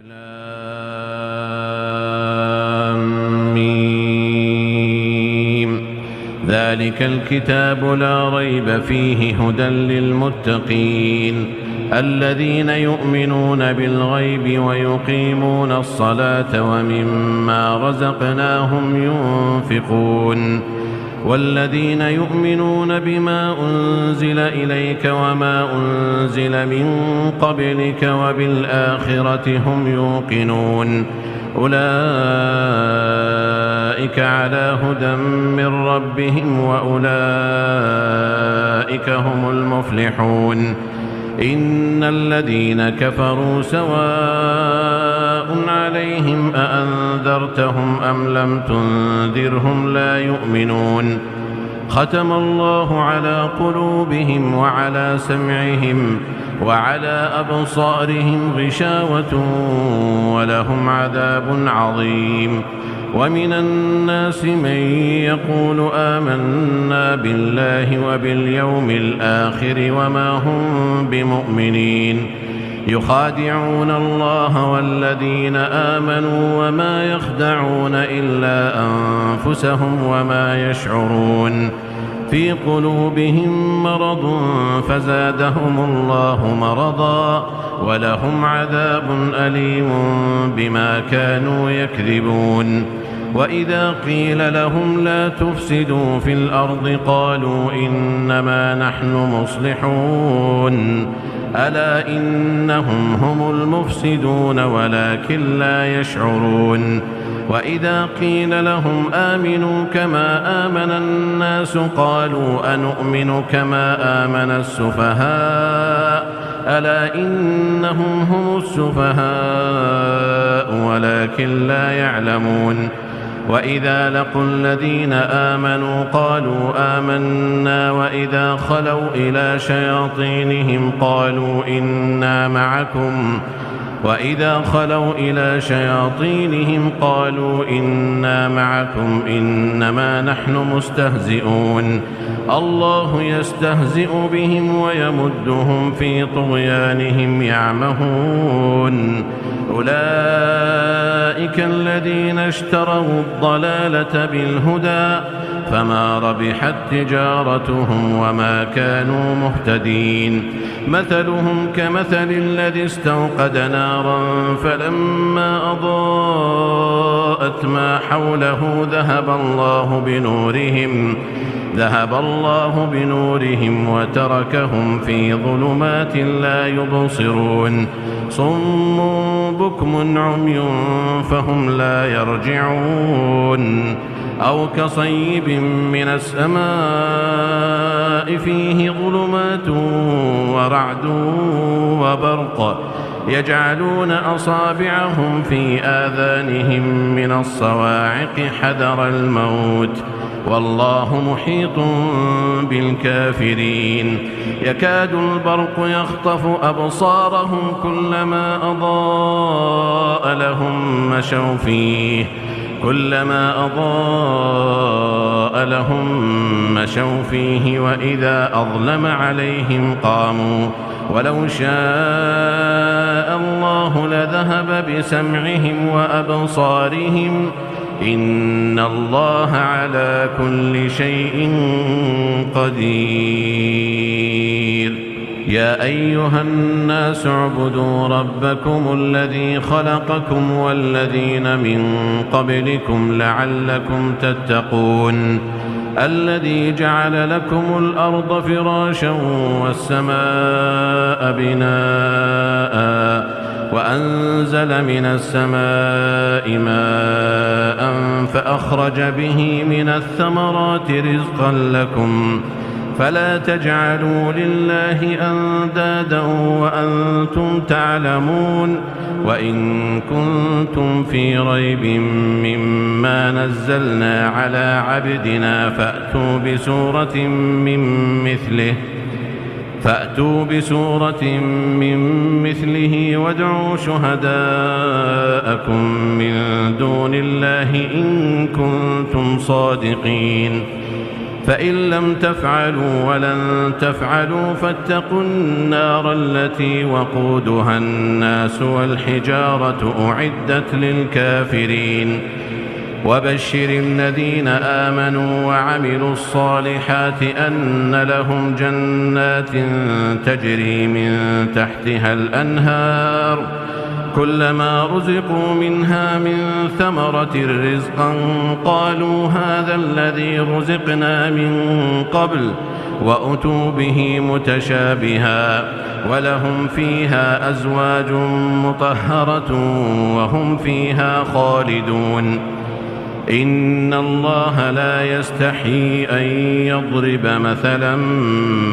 لام ميم. ذلك الكتاب لا ريب فيه هدى للمتقين الذين يؤمنون بالغيب ويقيمون الصلاة ومما رزقناهم ينفقون والذين يؤمنون بما أنزل إليك وما أنزل من قبلك وبالآخرة هم يوقنون أولئك على هدى من ربهم وأولئك هم المفلحون إن الذين كفروا سواء عليهم أأنذرتهم أم لم تنذرهم لا يؤمنون ختم الله على قلوبهم وعلى سمعهم وعلى أبصارهم غشاوة ولهم عذاب عظيم ومن الناس من يقول آمنا بالله وباليوم الآخر وما هم بمؤمنين يخادعون الله والذين آمنوا وما يخدعون إلا أنفسهم وما يشعرون في قلوبهم مرض فزادهم الله مرضا ولهم عذاب أليم بما كانوا يكذبون وإذا قيل لهم لا تفسدوا في الأرض قالوا إنما نحن مصلحون ألا إنهم هم المفسدون ولكن لا يشعرون وإذا قيل لهم آمنوا كما آمن الناس قالوا أنؤمن كما آمن السفهاء ألا إنهم هم السفهاء ولكن لا يعلمون وإذا لقوا الذين آمنوا قالوا آمنا وإذا خلوا إلى شياطينهم قالوا إنا معكم إنما نحن مستهزئون الله يستهزئ بهم ويمدهم في طغيانهم يعمهون أولئك الذين اشتروا الضلالة بالهدى فما ربحت تجارتهم وما كانوا مهتدين مثلهم كمثل الذي استوقد نارا فلما أضاءت ما حوله ذهب الله بنورهم وتركهم في ظلمات لا يبصرون صم بكم عمي فهم لا يرجعون أو كصيب من السماء فيه ظلمات ورعد وبرق يجعلون أصابعهم في آذانهم من الصواعق حذر الموت والله محيط بالكافرين يكاد البرق يخطف أبصارهم كلما أضاء لهم مشوا فيه وإذا أظلم عليهم قاموا ولو شاء الله لذهب بسمعهم وأبصارهم إن الله على كل شيء قدير يا أيها الناس اعبدوا ربكم الذي خلقكم والذين من قبلكم لعلكم تتقون الذي جعل لكم الأرض فراشا والسماء بناء وأنزل من السماء ماء فأخرج به من الثمرات رزقا لكم فلا تجعلوا لله أندادا وأنتم تعلمون وإن كنتم في ريب مما نزلنا على عبدنا فأتوا بسورة من مثله وادعوا شهداءكم من دون الله إن كنتم صادقين فإن لم تفعلوا ولن تفعلوا فاتقوا النار التي وقودها الناس والحجارة أعدت للكافرين وبشر الذين آمنوا وعملوا الصالحات أن لهم جنات تجري من تحتها الأنهار كلما رزقوا منها من ثمرة رزقا قالوا هذا الذي رزقنا من قبل وأتوا به متشابها ولهم فيها أزواج مطهرة وهم فيها خالدون إن الله لا يستحيي أن يضرب مثلا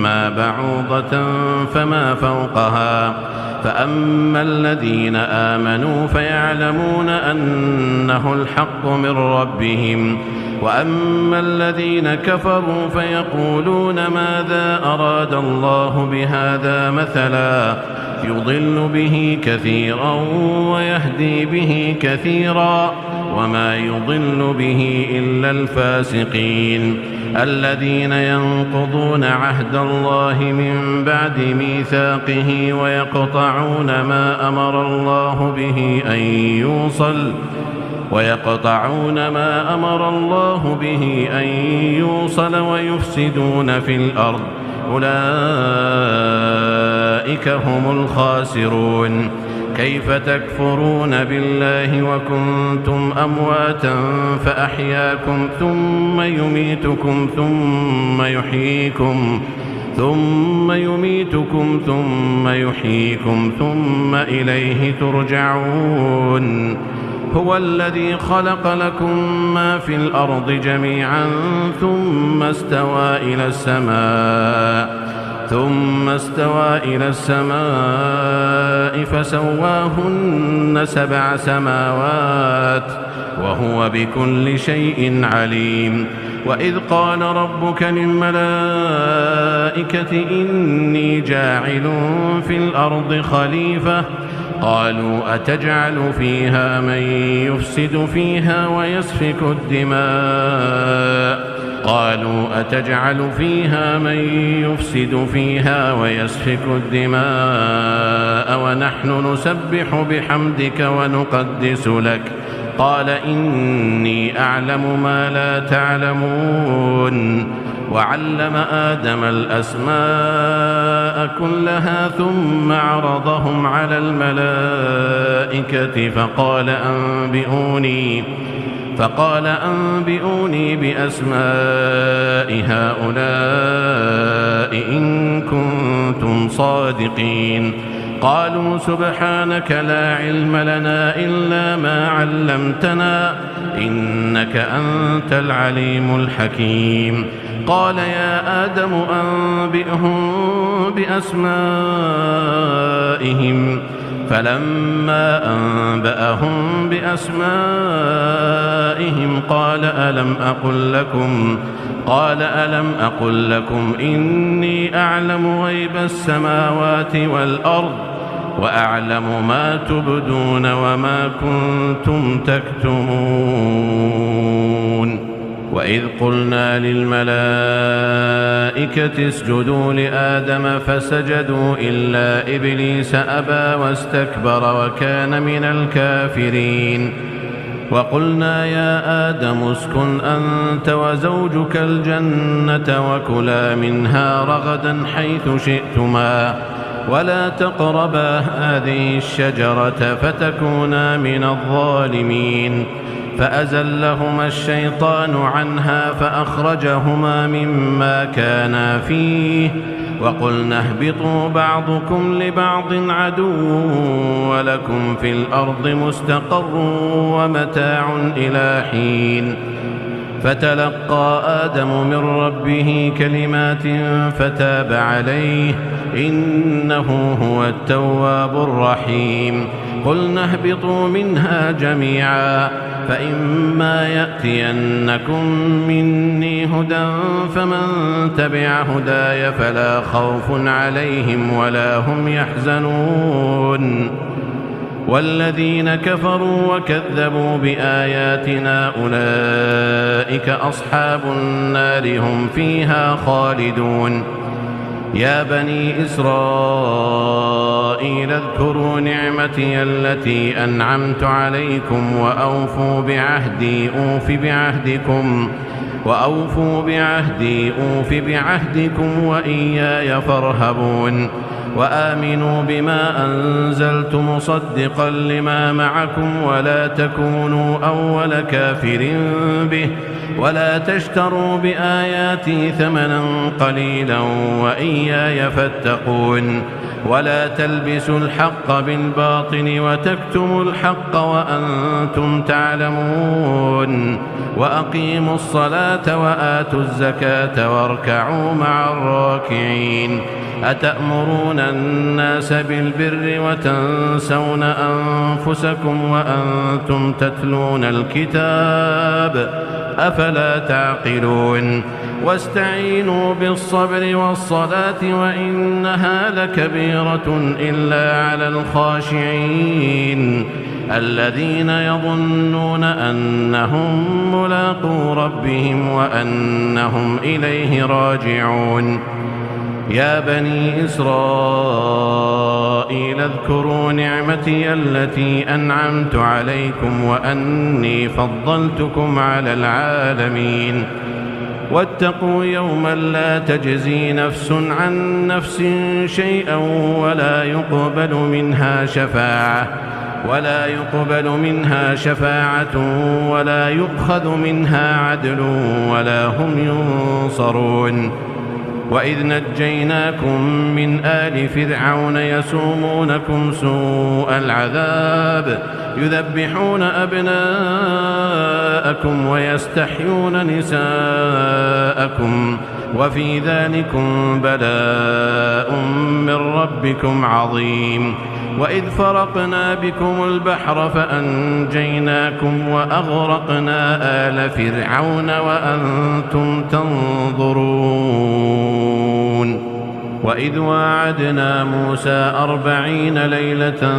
ما بعوضة فما فوقها فأما الذين آمنوا فيعلمون أنه الحق من ربهم وأما الذين كفروا فيقولون ماذا أراد الله بهذا مثلا يضل به كثيرا ويهدي به كثيرا وما يضل به إلا الفاسقين الذين ينقضون عهد الله من بعد ميثاقه ويقطعون ما أمر الله به أن يوصل ويفسدون في الأرض أولئك هم الخاسرون كيف تكفرون بالله وكنتم أمواتا فأحياكم ثم يميتكم ثم يحييكم ثم إليه ترجعون هو الذي خلق لكم ما في الأرض جميعا ثم استوى إلى السماء فسواهن 7 سماوات وهو بكل شيء عليم وإذ قال ربك للملائكة إني جاعل في الأرض خليفة قالوا أتجعل فيها من يفسد فيها ويسفك الدماء ونحن نسبح بحمدك ونقدس لك قال إني أعلم ما لا تعلمون وعلم آدم الأسماء كلها ثم عرضهم على الملائكة فقال أنبئوني بأسماء هؤلاء إن كنتم صادقين قالوا سبحانك لا علم لنا إلا ما علمتنا إنك أنت العليم الحكيم قال يا آدم أنبئهم بأسمائهم فلما أنبأهم بأسمائهم قال ألم أقل لكم إني أعلم غيب السماوات والأرض وأعلم ما تبدون وما كنتم تكتمون وإذ قلنا للملائكة اسجدوا لآدم فسجدوا إلا إبليس أبى واستكبر وكان من الكافرين وقلنا يا آدم اسكن أنت وزوجك الجنة وكلا منها رغدا حيث شئتما ولا تقربا هذه الشجرة فتكونا من الظالمين فأزلهما الشيطان عنها فأخرجهما مما كانا فيه وقلنا اهبطوا بعضكم لبعض عدو ولكم في الأرض مستقر ومتاع إلى حين فتلقى آدم من ربه كلمات فتاب عليه إنه هو التواب الرحيم قلنا اهبطوا منها جميعا فإما يأتينكم مني هدى فمن تبع هداي فلا خوف عليهم ولا هم يحزنون والذين كفروا وكذبوا بآياتنا أولئك أصحاب النار هم فيها خالدون. يا بني إسرائيل اذكروا نعمتي التي أنعمت عليكم وأوفوا بعهدي أوف بعهدكم وإياي فارهبون. وآمنوا بما أنزلت مصدقا لما معكم ولا تكونوا أول كافر به ولا تشتروا بآياتي ثمنا قليلا وإياي فاتقون. ولا تلبسوا الحق بالباطل وتكتموا الحق وأنتم تعلمون. وأقيموا الصلاة وآتوا الزكاة واركعوا مع الراكعين. أتأمرون الناس بالبر وتنسون أنفسكم وأنتم تتلون الكتاب أفلا تعقلون. واستعينوا بالصبر والصلاة وإنها لكبيرة إلا على الخاشعين الذين يظنون أنهم ملاقو ربهم وأنهم إليه راجعون. يا بني إسرائيل اذكروا نعمتي التي أنعمت عليكم وأني فضلتكم على العالمين. واتقوا يوما لا تجزي نفس عن نفس شيئا ولا يقبل منها شفاعة ولا يؤخذ منها عدل ولا هم ينصرون. وإذ نجيناكم من آل فرعون يسومونكم سوء العذاب يذبحون أبناءكم ويستحيون نساءكم وفي ذلكم بلاء من ربكم عظيم. وإذ فرقنا بكم البحر فأنجيناكم وأغرقنا آل فرعون وأنتم تنظرون. وإذ واعدنا موسى 40 ليلة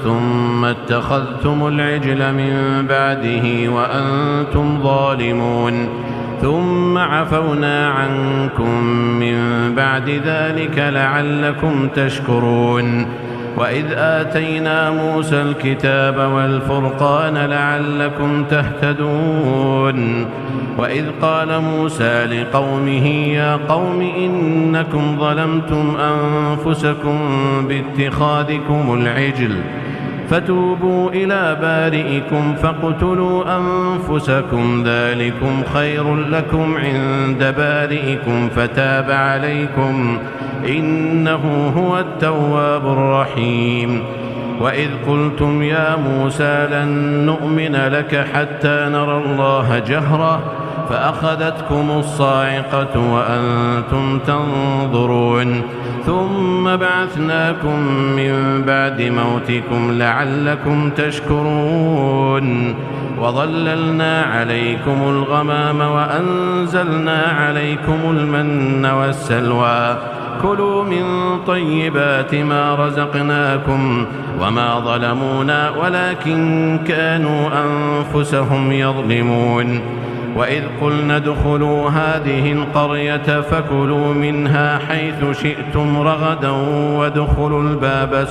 ثم اتخذتم العجل من بعده وأنتم ظالمون ثم عفونا عنكم من بعد ذلك لعلكم تشكرون. وإذ آتينا موسى الكتاب والفرقان لعلكم تهتدون. وإذ قال موسى لقومه يا قوم إنكم ظلمتم أنفسكم باتخاذكم العجل فتوبوا إلى بارئكم فاقتلوا أنفسكم ذلكم خير لكم عند بارئكم فتاب عليكم إنه هو التواب الرحيم. وإذ قلتم يا موسى لن نؤمن لك حتى نرى الله جهرة فأخذتكم الصاعقة وأنتم تنظرون ثم بعثناكم من بعد موتكم لعلكم تشكرون. وظللنا عليكم الغمام وأنزلنا عليكم المن والسلوى كلوا من طيبات ما رزقناكم وما ظلمونا ولكن كانوا أنفسهم يظلمون. وإذ قلنا ادخلوا هذه القرية فكلوا منها حيث شئتم رغدا وادخلوا الباب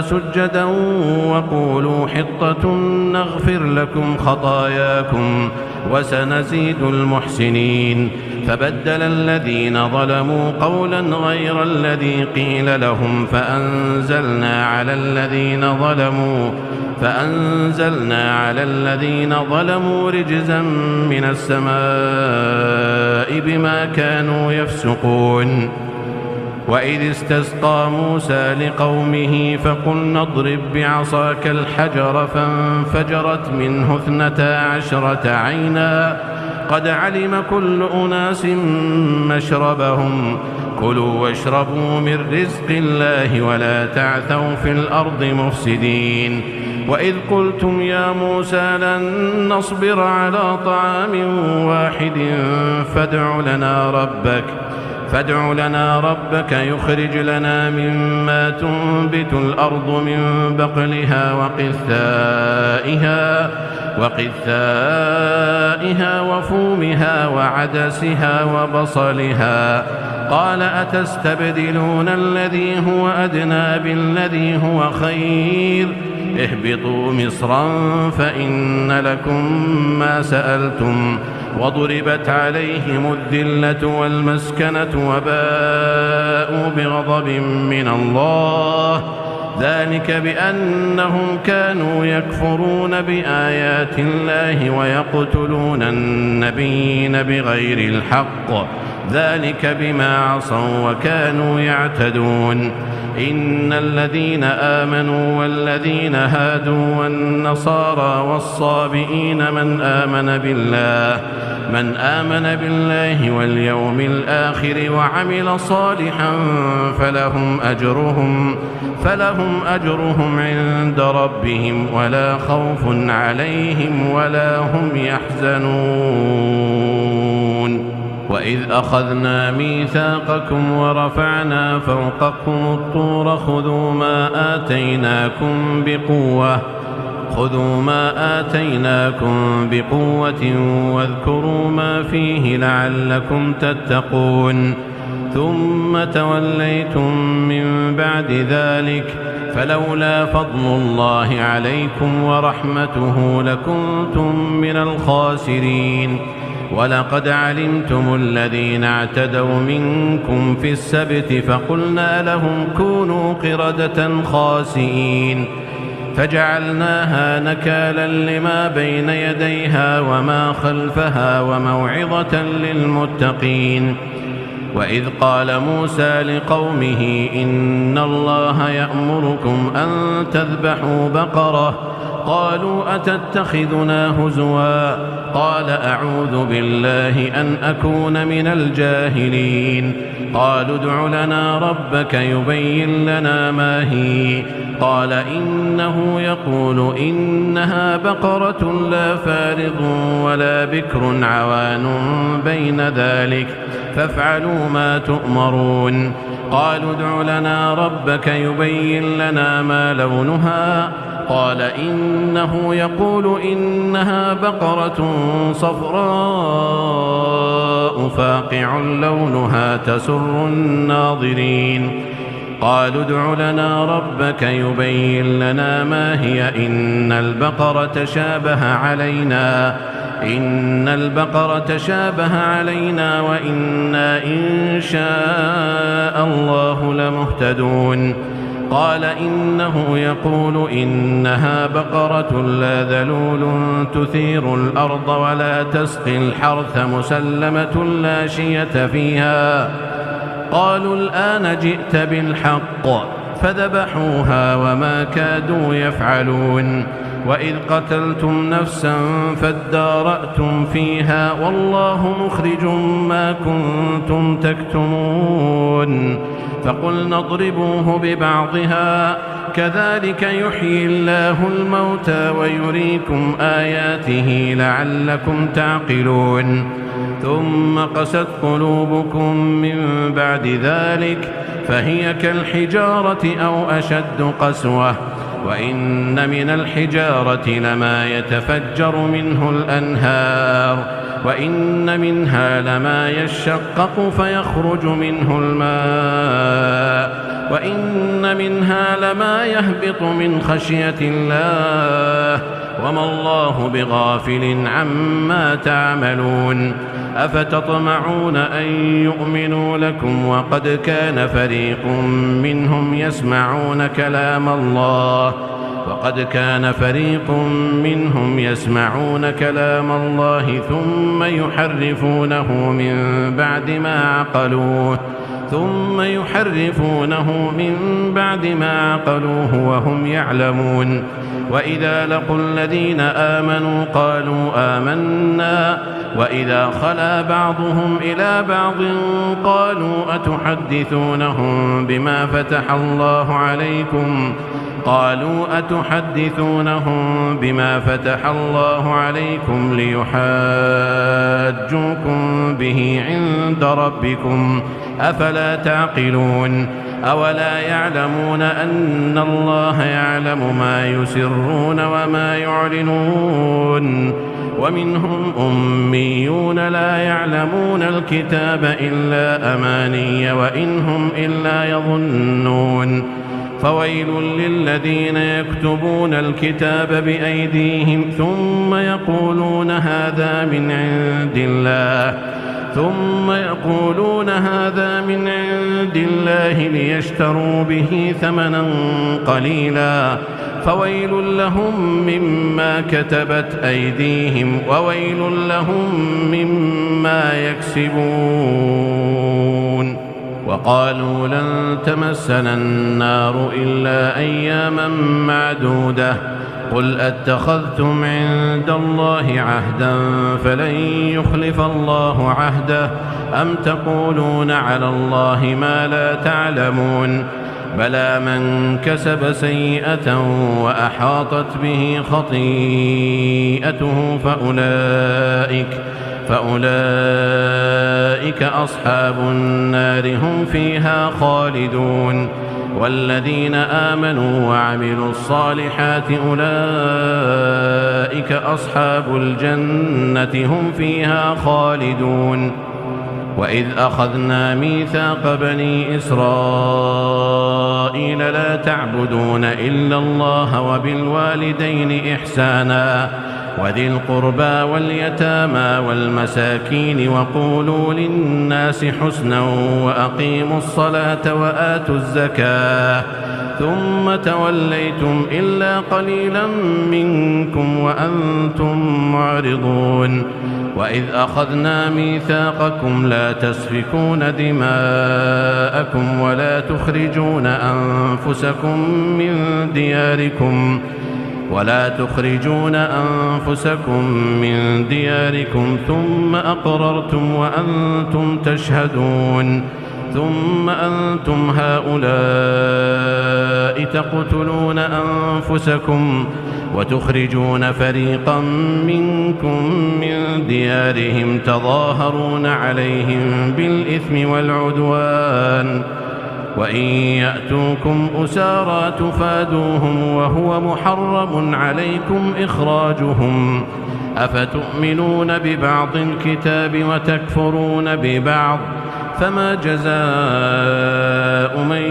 سجدا وقولوا حطة نغفر لكم خطاياكم وسنزيد المحسنين. فبدل الذين ظلموا قولا غير الذي قيل لهم فأنزلنا على الذين ظلموا رجزا من السماء بما كانوا يفسقون. وإذ استسقى موسى لقومه فقلنا اضرب بعصاك الحجر فانفجرت منه 12 عينا قد علم كل أناس مشربهم كلوا واشربوا من رزق الله ولا تعثوا في الأرض مفسدين. وإذ قلتم يا موسى لن فادع لنا ربك يخرج لنا مما تنبت الأرض من بقلها وقثائها وفومها وعدسها وبصلها. قال أتستبدلون الذي هو أدنى بالذي هو خير؟ اهبطوا مصرا فإن لكم ما سألتم وضربت عليهم الذلة والمسكنة وباءوا بغضب من الله، ذلك بأنهم كانوا يكفرون بآيات الله ويقتلون النبيين بغير الحق، ذلك بما عصوا وكانوا يعتدون. إن الذين آمنوا والذين هادوا والنصارى والصابئين من آمن بالله واليوم الآخر وعمل صالحا فلهم أجرهم عند ربهم ولا خوف عليهم ولا هم يحزنون. وإذ أخذنا ميثاقكم ورفعنا فوقكم الطور خذوا ما آتيناكم بقوة واذكروا ما فيه لعلكم تتقون. ثم توليتم من بعد ذلك فلولا فضل الله عليكم ورحمته لكنتم من الخاسرين. ولقد علمتم الذين اعتدوا منكم في السبت فقلنا لهم كونوا قردة خاسئين فجعلناها نكالا لما بين يديها وما خلفها وموعظة للمتقين. وإذ قال موسى لقومه إن الله يأمركم أن تذبحوا بقرة قالوا أتتخذنا هزوا قال أعوذ بالله أن أكون من الجاهلين. قالوا ادع لنا ربك يبين لنا ما هي قال إنه يقول إنها بقرة لا فارض ولا بكر عوان بين ذلك فافعلوا ما تؤمرون. قالوا ادع لنا ربك يبين لنا ما لونها قال إنه يقول إنها بقرة صفراء فاقع لونها تسر الناظرين. قالوا ادع لنا ربك يبين لنا ما هي إن البقرة شابه علينا وإنا إن شاء الله لمهتدون. قال إنه يقول إنها بقرة لا ذلول تثير الأرض ولا تسقي الحرث مسلمة لا شية فيها. قالوا الآن جئت بالحق فذبحوها وما كادوا يفعلون. وإذ قتلتم نفسا فادارأتم فيها والله مخرج ما كنتم تكتمون. فقلنا اضربوه ببعضها كذلك يحيي الله الموتى ويريكم آياته لعلكم تعقلون. ثم قست قلوبكم من بعد ذلك فهي كالحجارة أو أشد قسوة. وإن من الحجارة لما يتفجر منه الأنهار وإن منها لما يشقق فيخرج منه الماء وإن منها لما يهبط من خشية الله وما الله بغافل عما تعملون. أفتطمعون أن يؤمنوا لكم وقد كان فريق منهم يسمعون كلام الله ثم يحرفونه من بعد ما عقلوه وهم يعلمون. وإذا لقوا الذين آمنوا قالوا آمنا وإذا خلا بعضهم إلى بعض قالوا أتحدثونهم بما فتح الله عليكم ليحاجوكم به عند ربكم أفلا تعقلون أولا يعلمون أن الله يعلم ما يسرون وما يعلنون ومنهم أميون لا يعلمون الكتاب إلا أماني وإن هم إلا يظنون فويل للذين يكتبون الكتاب بأيديهم ثم يقولون هذا من عند الله ليشتروا به ثمنا قليلا فويل لهم مما كتبت أيديهم وويل لهم مما يكسبون وقالوا لن تمسنا النار إلا أياما معدودة قل أتخذتم عند الله عهدا فلن يخلف الله عهده أم تقولون على الله ما لا تعلمون بلى من كسب سيئة وأحاطت به خطيئته فأولئك أصحاب النار هم فيها خالدون والذين آمنوا وعملوا الصالحات أولئك أصحاب الجنة هم فيها خالدون وإذ أخذنا ميثاق بني إسرائيل لا تعبدون إلا الله وبالوالدين إحسانا وذي القربى واليتامى والمساكين وقولوا للناس حسنا وأقيموا الصلاة وآتوا الزكاة ثم توليتم إلا قليلا منكم وأنتم معرضون وإذ أخذنا ميثاقكم لا تسفكون دماءكم ولا تخرجون أنفسكم من دياركم ثم أقررتم وأنتم تشهدون ثم أنتم هؤلاء تقتلون أنفسكم وتخرجون فريقا منكم من ديارهم تظاهرون عليهم بالإثم والعدوان وإن يأتوكم أسارى تفادوهم وهو محرم عليكم إخراجهم أفتؤمنون ببعض الكتاب وتكفرون ببعض فما جزاء من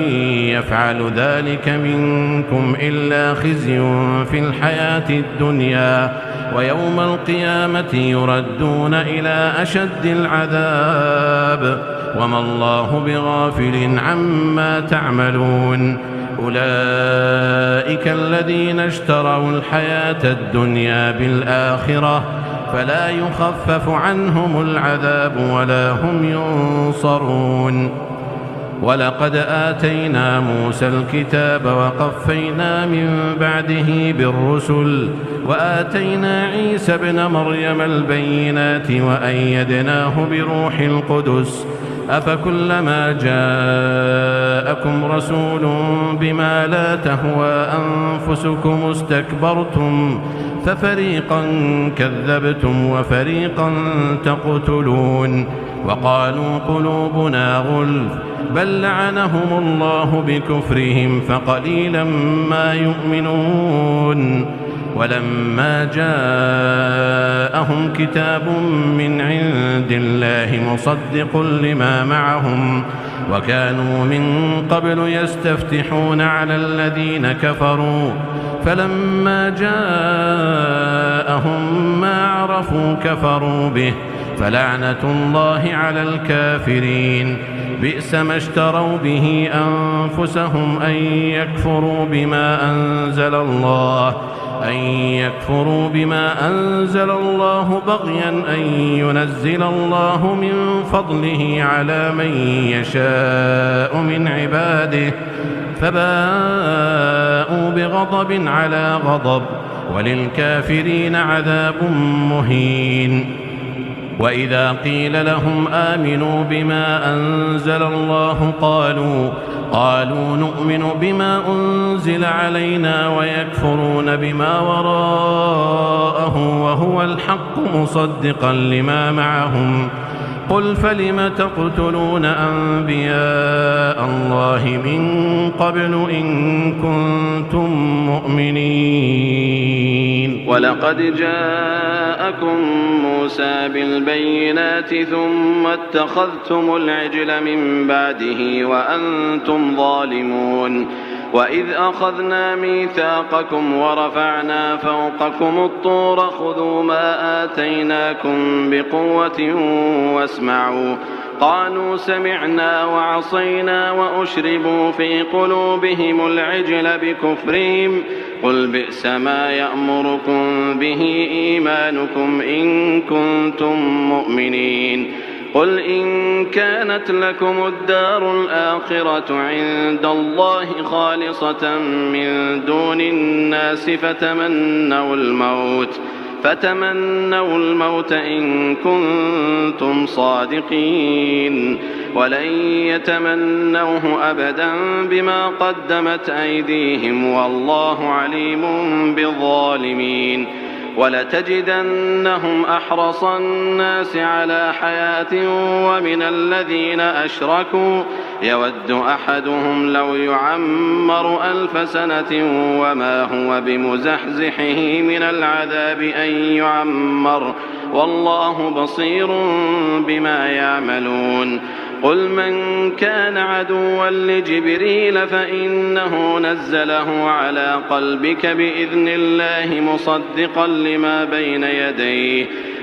يفعل ذلك منكم إلا خزي في الحياة الدنيا ويوم القيامة يردون إلى أشد العذاب وما الله بغافل عما تعملون أولئك الذين اشتروا الحياة الدنيا بالآخرة فلا يخفف عنهم العذاب ولا هم ينصرون ولقد آتينا موسى الكتاب وقفينا من بعده بالرسل وآتينا عيسى ابن مريم البينات وأيدناه بروح القدس أفكلما جاءكم رسول بما لا تهوى أنفسكم استكبرتم ففريقا كذبتم وفريقا تقتلون وقالوا قلوبنا غلف بل لعنهم الله بكفرهم فقليلا ما يؤمنون ولما جاءهم كتاب من عند الله مصدق لما معهم وكانوا من قبل يستفتحون على الذين كفروا فلما جاءهم ما عرفوا كفروا به فلعنة الله على الكافرين بئس ما اشتروا به أنفسهم أن يكفروا بما أنزل الله بغيا أن ينزل الله من فضله على من يشاء من عباده فباءوا بغضب على غضب وللكافرين عذاب مهين وإذا قيل لهم آمنوا بما أنزل الله قالوا نؤمن بما أنزل علينا ويكفرون بما وراءه وهو الحق مصدقا لما معهم قل فلم تقتلون أنبياء الله من قبل إن كنتم مؤمنين ولقد جاءكم موسى بالبينات ثم اتخذتم العجل من بعده وأنتم ظالمون وإذ أخذنا ميثاقكم ورفعنا فوقكم الطور خذوا ما آتيناكم بقوة واسمعوا قالوا سمعنا وعصينا وأشربوا في قلوبهم العجل بكفرهم قل بئس ما يأمركم به إيمانكم إن كنتم مؤمنين قل إن كانت لكم الدار الآخرة عند الله خالصة من دون الناس فتمنوا الموت إن كنتم صادقين ولن يتمنوه أبدا بما قدمت أيديهم والله عليم بالظالمين ولتجدنهم أحرص الناس على حياة ومن الذين أشركوا يود أحدهم لو يعمر 1000 سنة وما هو بمزحزحه من العذاب أن يعمر والله بصير بما يعملون قل من كان عدوا لجبريل فإنه نزله على قلبك بإذن الله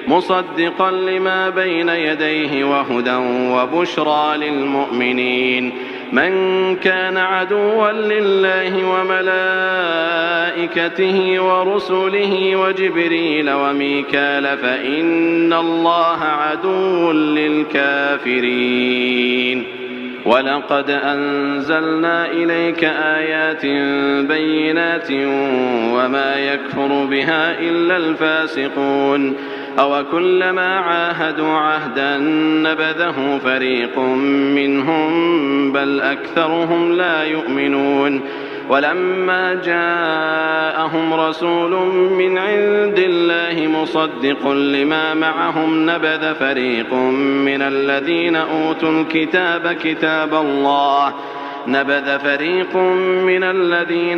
مصدقا لما بين يديه وهدى وبشرى للمؤمنين من كان عدوا لله وملائكته ورسله وجبريل وميكال فإن الله عدو للكافرين ولقد أنزلنا إليك آيات بينات وما يكفر بها إلا الفاسقون أوكلما عاهدوا عهدا نبذه فريق منهم بل أكثرهم لا يؤمنون ولما جاءهم رسول من عند الله مصدق لما معهم نبذ فريق من الذين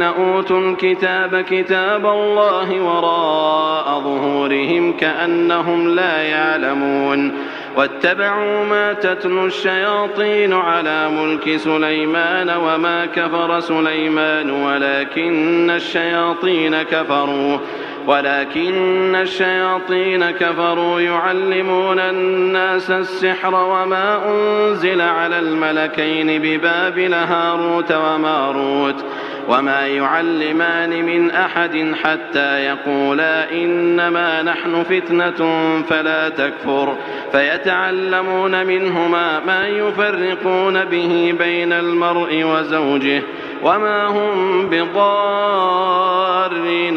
أوتوا الكتاب كتاب الله وراء ظهورهم كأنهم لا يعلمون واتبعوا ما تتلو الشياطين على ملك سليمان وما كفر سليمان ولكن الشياطين كفروا يعلمون الناس السحر وما أنزل على الملكين ببابل هاروت وماروت وما يعلمان من أحد حتى يقولا إنما نحن فتنة فلا تكفر فيتعلمون منهما ما يفرقون به بين المرء وزوجه وما هم بضارين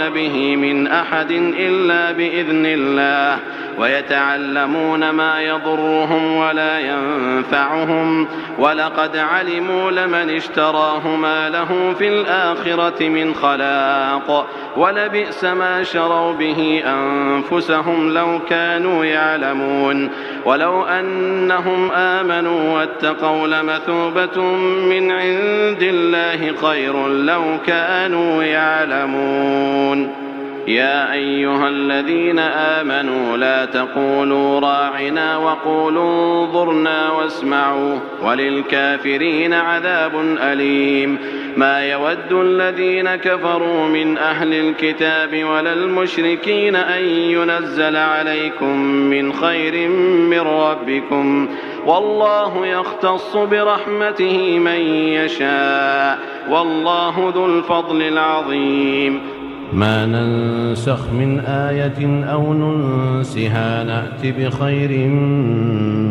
به من أحد إلا بإذن الله ويتعلمون ما يضرهم ولا ينفعهم ولقد علموا لمن اشتراه ما له في الآخرة من خلاق ولبئس ما شروا به أنفسهم لو كانوا يعلمون ولو أنهم آمنوا واتقوا لمثوبة من عند الله خير لو كانوا يعلمون يا أيها الذين آمنوا لا تقولوا راعنا وقولوا انظرنا واسمعوا وللكافرين عذاب أليم ما يود الذين كفروا من أهل الكتاب ولا المشركين أن ينزل عليكم من خير من ربكم والله يختص برحمته من يشاء والله ذو الفضل العظيم ما ننسخ من آية أو ننسها نأت بخير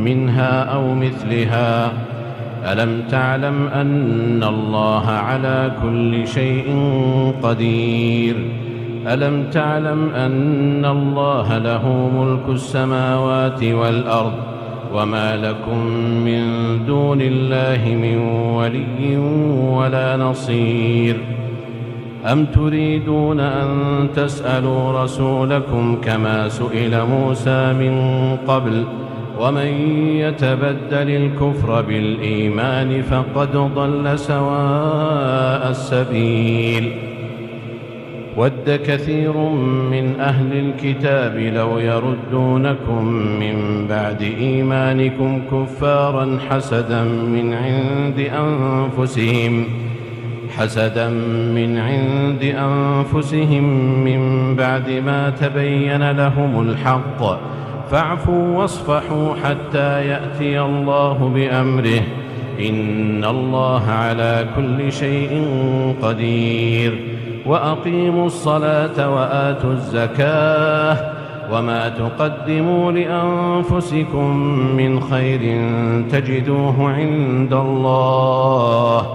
منها أو مثلها ألم تعلم أن الله على كل شيء قدير ألم تعلم أن الله له ملك السماوات والأرض وما لكم من دون الله من ولي ولا نصير أم تريدون أن تسألوا رسولكم كما سئل موسى من قبل ومن يتبدل الكفر بالإيمان فقد ضل سواء السبيل. ود كثير من أهل الكتاب لو يردونكم من بعد إيمانكم كفارا حسدا من عند أنفسهم من بعد ما تبين لهم الحق فاعفوا واصفحوا حتى يأتي الله بأمره إن الله على كل شيء قدير. وأقيموا الصلاة وآتوا الزكاة وما تقدموا لأنفسكم من خير تجدوه عند الله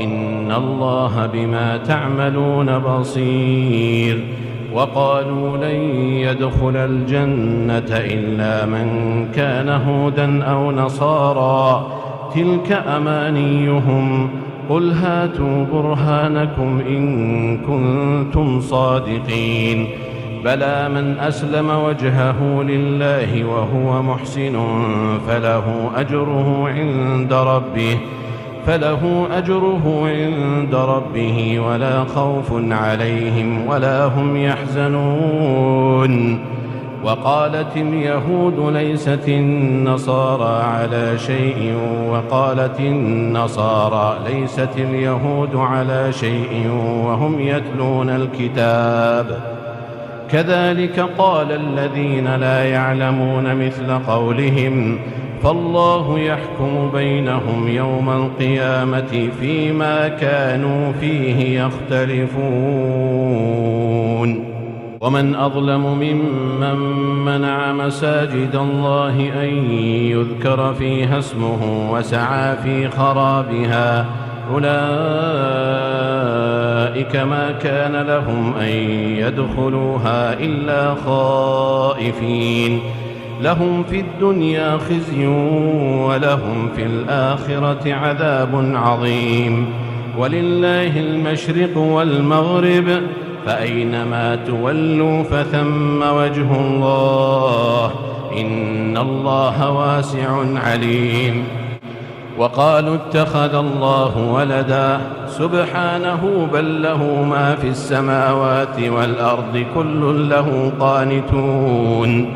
إن الله بما تعملون بصير. وقالوا لن يدخل الجنة إلا من كان هودا أو نصارى تلك أمانيهم قل هاتوا برهانكم إن كنتم صادقين. بلى من أسلم وجهه لله وهو محسن فله أجره عند ربه ولا خوف عليهم ولا هم يحزنون. وقالت اليهود ليست النصارى على شيء وقالت النصارى ليست اليهود على شيء وهم يتلون الكتاب كذلك قال الذين لا يعلمون مثل قولهم فالله يحكم بينهم يوم القيامة فيما كانوا فيه يختلفون. ومن أظلم ممن منع مساجد الله أن يذكر فيها اسمه وسعى في خرابها أولئك ما كان لهم أن يدخلوها إلا خائفين لهم في الدنيا خزي ولهم في الآخرة عذاب عظيم. ولله المشرق والمغرب فأينما تولوا فثم وجه الله إن الله واسع عليم. وقالوا اتخذ الله ولدا سبحانه بل له ما في السماوات والأرض كل له قانتون.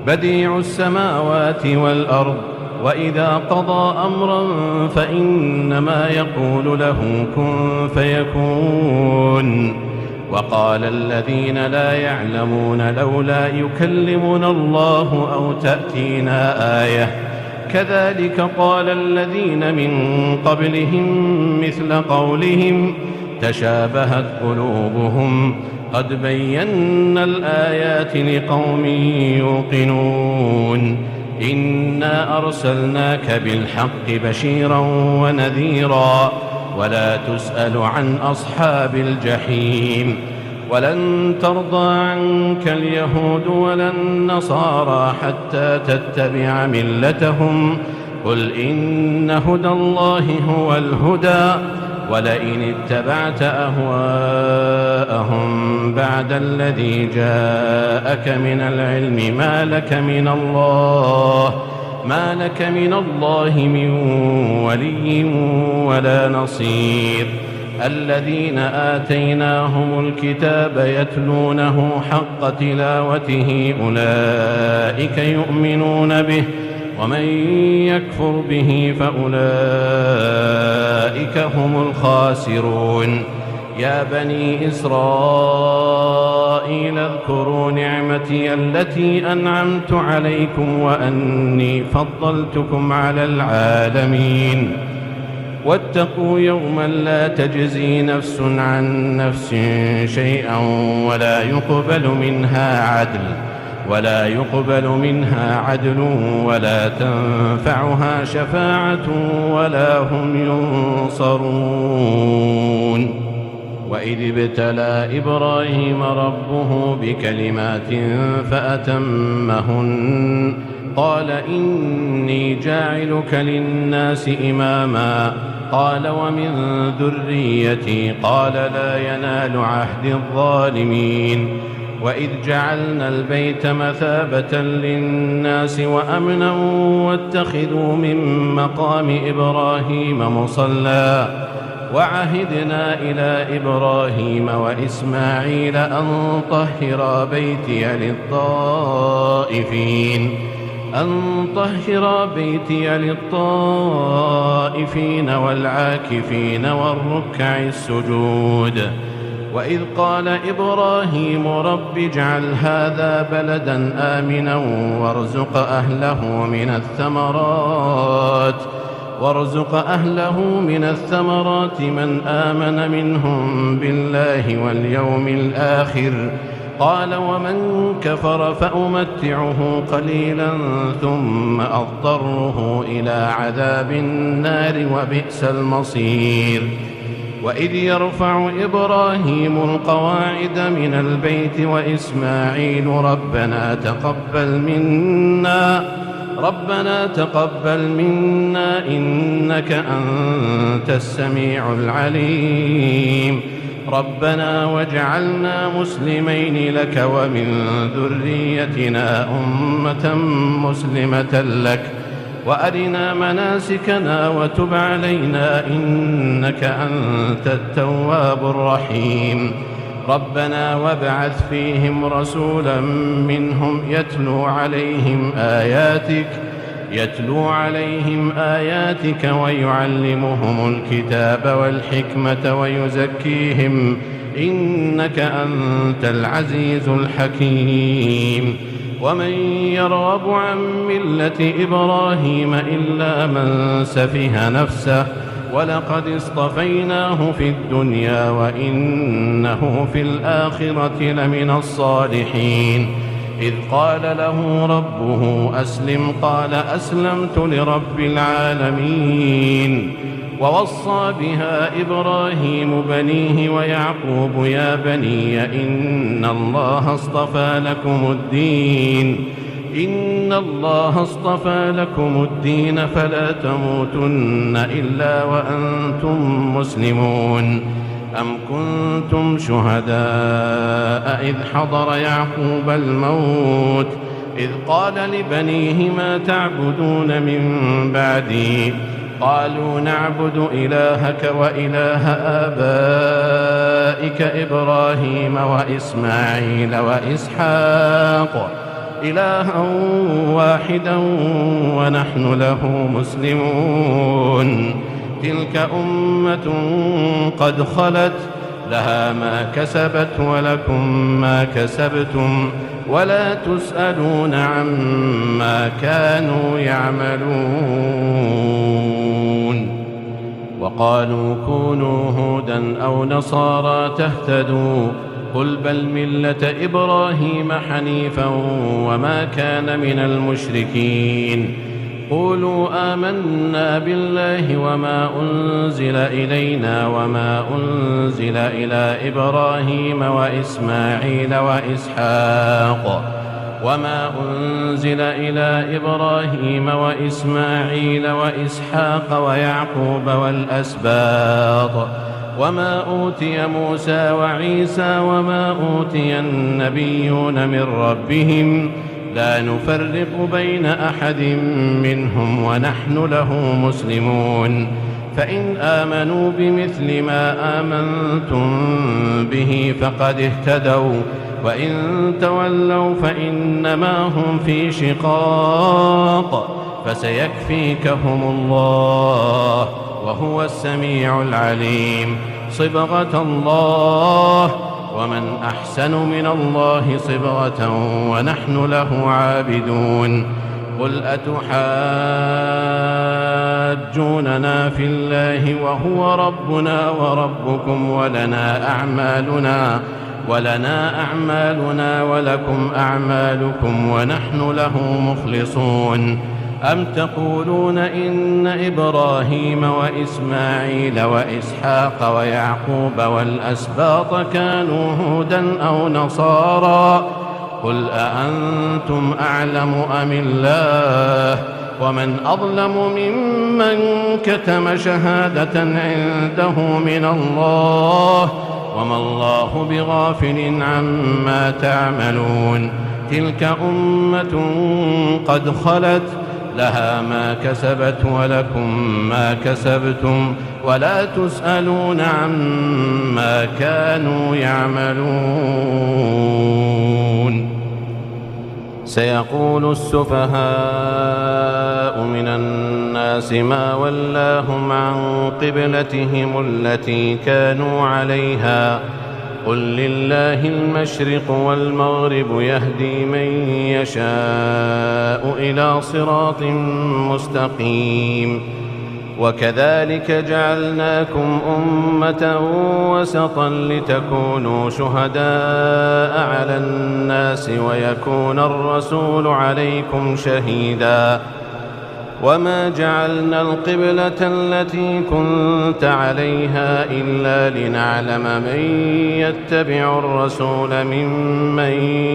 بديع السماوات والأرض وإذا قضى أمرا فإنما يقول له كن فيكون. وقال الذين لا يعلمون لولا يكلمنا الله أو تأتينا آية كذلك قال الذين من قبلهم مثل قولهم تشابهت قلوبهم قد بينا الآيات لقوم يوقنون. إنا أرسلناك بالحق بشيرا ونذيرا ولا تسأل عن أصحاب الجحيم. ولن ترضى عنك اليهود ولا النصارى حتى تتبع ملتهم قل إن هدى الله هو الهدى ولئن اتبعت أهواءهم بعد الذي جاءك من العلم ما لك من الله من ولي ولا نصير. الذين آتيناهم الكتاب يتلونه حق تلاوته أولئك يؤمنون به ومن يكفر به فأولئك هم الخاسرون. يا بني إسرائيل اذكروا نعمتي التي أنعمت عليكم وأني فضلتكم على العالمين. واتقوا يوما لا تجزي نفس عن نفس شيئا ولا يقبل منها عدل ولا تنفعها شفاعة ولا هم ينصرون. وإذ ابتلى إبراهيم ربه بكلمات فأتمهن قال إني جاعلك للناس إماما قال ومن ذريتي قال لا ينال عهد الظالمين. وإذ جعلنا البيت مثابة للناس وأمنا واتخذوا من مقام إبراهيم مصلى وعهدنا إلى إبراهيم وإسماعيل أن طهرا بيتي للطائفين والعاكفين والركع السجود. وإذ قال إبراهيم رب اجعل هذا بلدا آمنا وارزق أهله من الثمرات من آمن منهم بالله واليوم الآخر قال ومن كفر فأمتعه قليلا ثم أضطره إلى عذاب النار وبئس المصير. وإذ يرفع إبراهيم القواعد من البيت وإسماعيل ربنا تقبل منا إنك أنت السميع العليم ربنا واجعلنا مسلمين لك ومن ذريتنا أمة مسلمة لك وأرنا مناسكنا وتب علينا إنك أنت التواب الرحيم ربنا وابعث فيهم رسولا منهم يتلو عليهم آياتك ويعلمهم الكتاب والحكمة ويزكيهم إنك أنت العزيز الحكيم. ومن يرغب عن ملة إبراهيم إلا من سفه نفسه ولقد اصطفيناه في الدنيا وإنه في الآخرة لمن الصالحين. إذ قال له ربه أسلم قال أسلمت لرب العالمين. ووصى بها إبراهيم بنيه ويعقوب يا بني إن الله اصطفى لكم الدين فلا تموتن إلا وأنتم مسلمون. أم كنتم شهداء إذ حضر يعقوب الموت إذ قال لبنيه ما تعبدون من بعدي قالوا نعبد إلهك وإله آبائك إبراهيم وإسماعيل وإسحاق إلها واحدا ونحن له مسلمون. تلك أمة قد خلت لها ما كسبت ولكم ما كسبتم ولا تسألون عما كانوا يعملون. وقالوا كونوا هودا أو نصارى تهتدوا قل بل ملة إبراهيم حنيفا وما كان من المشركين. قولوا آمنا بالله وما أنزل إلينا وما أنزل إلى إبراهيم وإسماعيل وإسحاق ويعقوب والأسباط وما أوتي موسى وعيسى وما أوتي النبيون من ربهم لا نفرق بين أحد منهم ونحن له مسلمون. فإن آمنوا بمثل ما آمنتم به فقد اهتدوا وإن تولوا فإنما هم في شقاق فسيكفيكهم الله وهو السميع العليم. صبغة الله ومن أحسن من الله صبغة ونحن له عابدون. قل أتحاجوننا في الله وهو ربنا وربكم ولنا أعمالنا ولكم أعمالكم ونحن له مخلصون. أم تقولون إن إبراهيم وإسماعيل وإسحاق ويعقوب والأسباط كانوا هودا أو نصارى قل أأنتم أعلم أم الله ومن أظلم ممن كتم شهادة عنده من الله وما الله بغافل عما تعملون تلك أمة قد خلت لها ما كسبت ولكم ما كسبتم ولا تسألون عما كانوا يعملون سيقول السفهاء من الناس ما ولاهم عن قبلتهم التي كانوا عليها قل لله المشرق والمغرب يهدي من يشاء إلى صراط مستقيم وكذلك جعلناكم أمة وسطا لتكونوا شهداء على الناس ويكون الرسول عليكم شهيدا وما جعلنا القبلة التي كنت عليها إلا لنعلم من يتبع الرسول ممن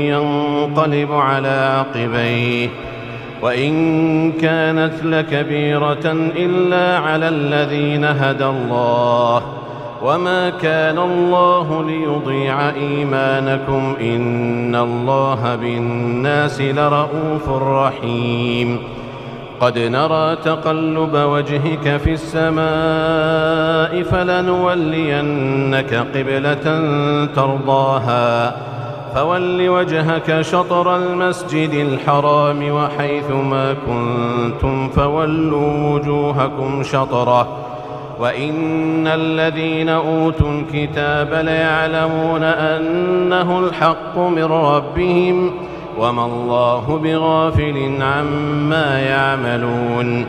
ينقلب على عقبيه وإن كانت لكبيرة إلا على الذين هدى الله وما كان الله ليضيع إيمانكم إن الله بالناس لرؤوف رحيم قد نرى تقلب وجهك في السماء فلنولينك قبلة ترضاها فول وجهك شطر المسجد الحرام وحيث ما كنتم فولوا وجوهكم شطره وإن الذين أوتوا الكتاب ليعلمون أنه الحق من ربهم وما الله بغافل عما يعملون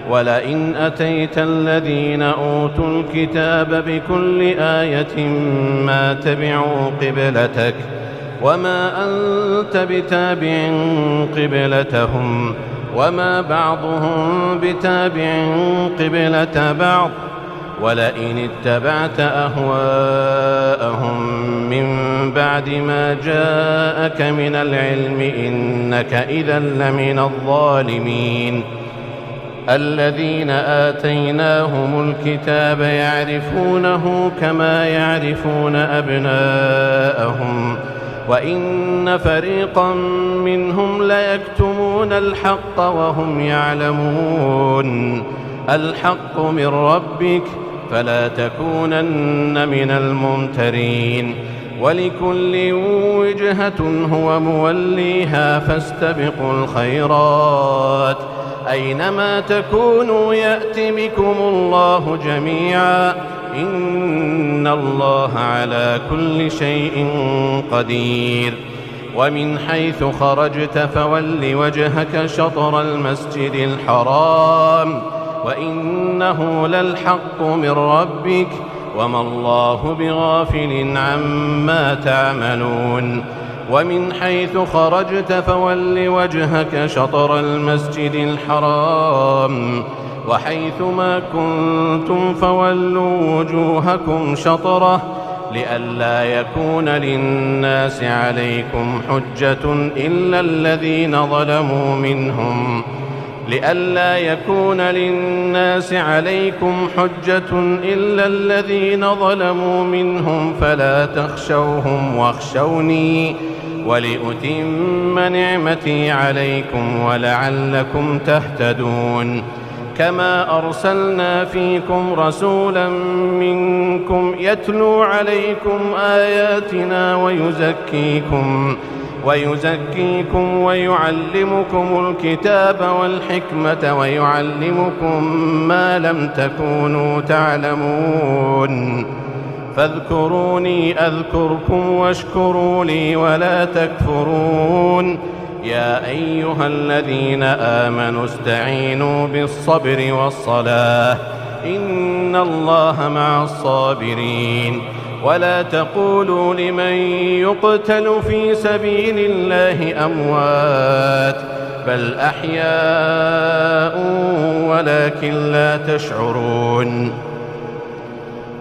ولئن أتيت الذين أوتوا الكتاب بكل آية ما تبعوا قبلتك وما أنت بتابع قبلتهم وما بعضهم بتابع قبلة بعض ولئن اتبعت أهواءهم من بعد ما جاءك من العلم إنك إذا لمن الظالمين الذين آتيناهم الكتاب يعرفونه كما يعرفون أبناءهم وإن فريقا منهم ليكتمون الحق وهم يعلمون الحق من ربك فلا تكونن من الممترين ولكل وجهة هو موليها فاستبقوا الخيرات أينما تكونوا يأت بكم الله جميعا إن الله على كل شيء قدير ومن حيث خرجت فول وجهك شطر المسجد الحرام وإنه للحق من ربك وما الله بغافل عما تعملون ومن حيث خرجت فول وجهك شطر المسجد الحرام وحيث ما كنتم فولوا وجوهكم شطره لئلا يكون للناس عليكم حجة إلا الذين ظلموا منهم فلا تخشوهم واخشوني ولأتم نعمتي عليكم ولعلكم تهتدون كما أرسلنا فيكم رسولا منكم يتلو عليكم آياتنا ويزكيكم ويعلمكم الكتاب والحكمة ويعلمكم ما لم تكونوا تعلمون فاذكروني أذكركم واشكروا لي ولا تكفرون يا أيها الذين آمنوا استعينوا بالصبر والصلاة إن الله مع الصابرين ولا تقولوا لمن يقتل في سبيل الله أموات بل أحياء ولكن لا تشعرون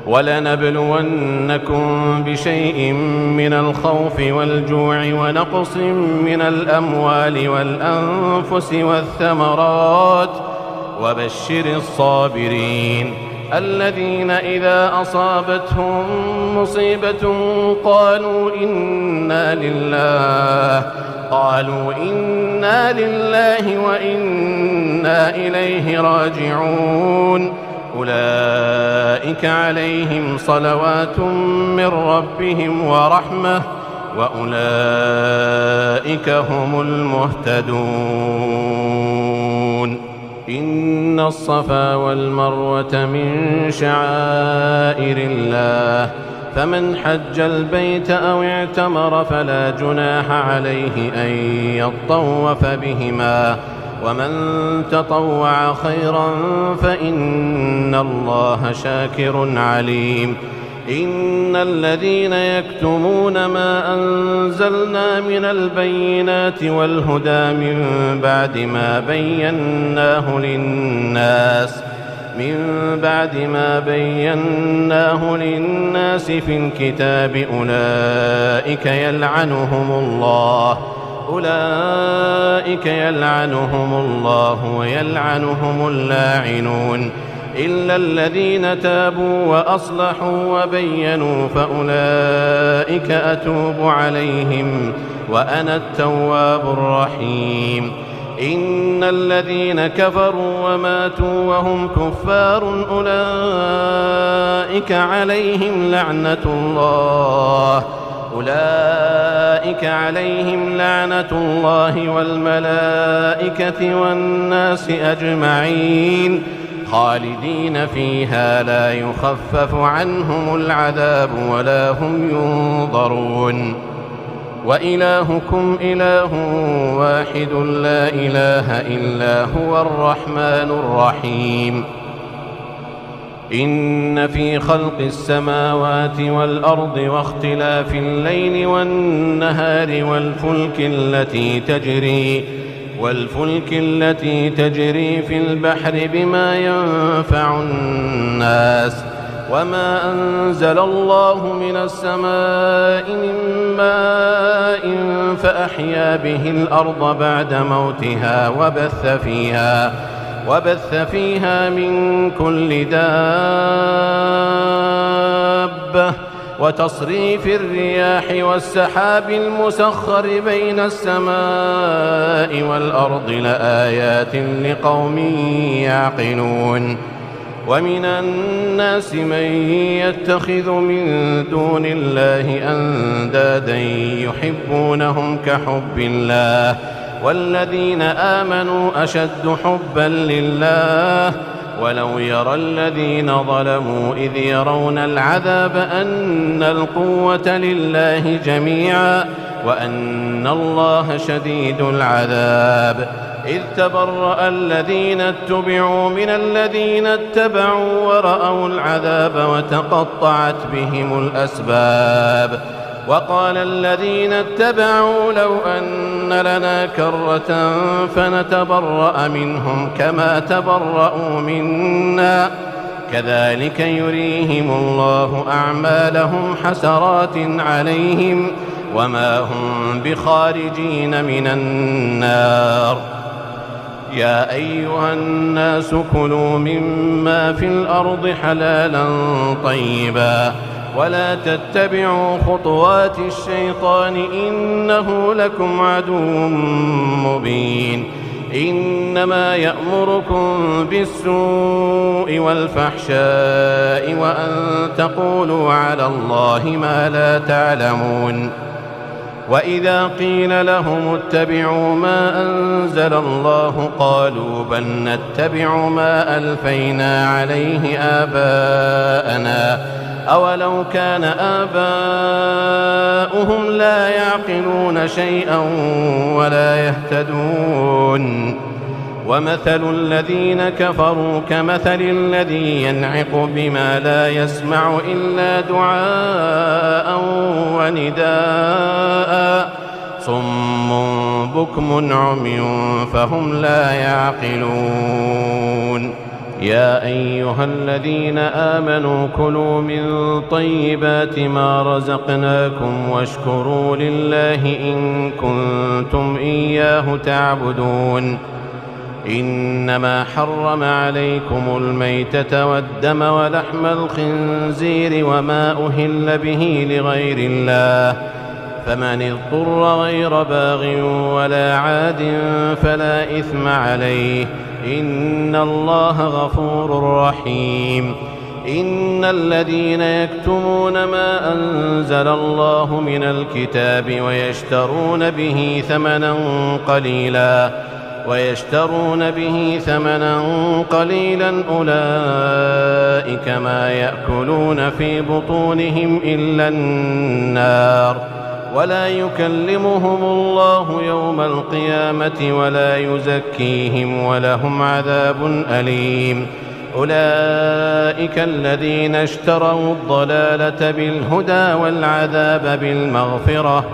ولنبلونكم بشيء من الخوف والجوع ونقص من الأموال والأنفس والثمرات وبشر الصابرين الذين إذا أصابتهم مصيبة قالوا إنا لله وإنا إليه راجعون أولئك عليهم صلوات من ربهم ورحمة وأولئك هم المهتدون إن الصفا والمروة من شعائر الله فمن حج البيت أو اعتمر فلا جناح عليه أن يطوف بهما ومن تطوع خيرا فإن الله شاكر عليم إن الذين يكتمون ما أنزلنا من البينات والهدى من بعد ما بيناه للناس في الكتاب أولئك يلعنهم الله ويلعنهم اللاعنون إلا الذين تابوا وأصلحوا وبينوا فأولئك أتوب عليهم وأنا التواب الرحيم إن الذين كفروا وماتوا وهم كفار أولئك عليهم لعنة الله والملائكة والناس أجمعين خالدين فيها لا يخفف عنهم العذاب ولا هم ينظرون وإلهكم إله واحد لا إله إلا هو الرحمن الرحيم إن في خلق السماوات والأرض واختلاف الليل والنهار والفلك التي تجري في البحر بما ينفع الناس وما أنزل الله من السماء من ماء فأحيا به الأرض بعد موتها وبث فيها من كل دابة وتصريف الرياح والسحاب المسخر بين السماء والأرض لآيات لقوم يعقلون ومن الناس من يتخذ من دون الله أندادا يحبونهم كحب الله والذين آمنوا أشد حبا لله ولو يرى الذين ظلموا إذ يرون العذاب أن القوة لله جميعا وأن الله شديد العذاب إذ تبرأ الذين اتبعوا من الذين اتبعوا ورأوا العذاب وتقطعت بهم الأسباب وقال الذين اتبعوا لو أن لنا كرة فنتبرأ منهم كما تبرأوا منا كذلك يريهم الله أعمالهم حسرات عليهم وما هم بخارجين من النار يا أيها الناس كلوا مما في الأرض حلالا طيبا ولا تتبعوا خطوات الشيطان إنه لكم عدو مبين إنما يأمركم بالسوء والفحشاء وأن تقولوا على الله ما لا تعلمون وإذا قيل لهم اتبعوا ما أنزل الله قالوا بل نتبع ما ألفينا عليه آباءنا أولو كان آباؤهم لا يعقلون شيئا ولا يهتدون ومثل الذين كفروا كمثل الذي ينعق بما لا يسمع إلا دعاء ونداء صم بكم عمي فهم لا يعقلون يا أيها الذين آمنوا كلوا من طيبات ما رزقناكم واشكروا لله إن كنتم إياه تعبدون إنما حرم عليكم الميتة والدم ولحم الخنزير وما أهل به لغير الله، فمن اضطر غير باغ ولا عاد فلا إثم عليه، إن الله غفور رحيم. إن الذين يكتمون ما أنزل الله من الكتاب ويشترون به ثمنا قليلا أولئك ما يأكلون في بطونهم إلا النار، ولا يكلمهم الله يوم القيامة ولا يزكيهم ولهم عذاب أليم. أولئك الذين اشتروا الضلالة بالهدى والعذاب بالمغفرة،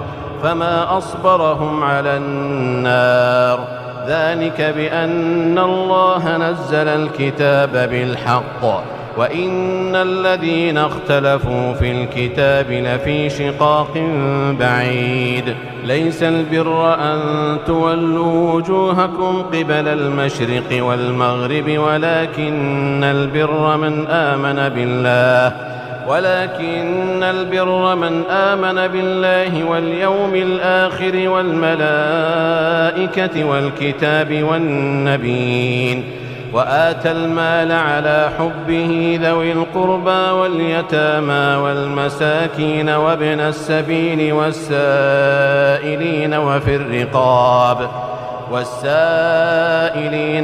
فما أصبرهم على النار، ذلك بأن الله نزل الكتاب بالحق، وإن الذين اختلفوا في الكتاب لفي شقاق بعيد. ليس البر أن تولوا وجوهكم قبل المشرق والمغرب، ولكن البر من آمن بالله واليوم الآخر والملائكة والكتاب والنبيين، وآتى المال على حبه ذوي القربى واليتامى والمساكين وابن السبيل والسائلين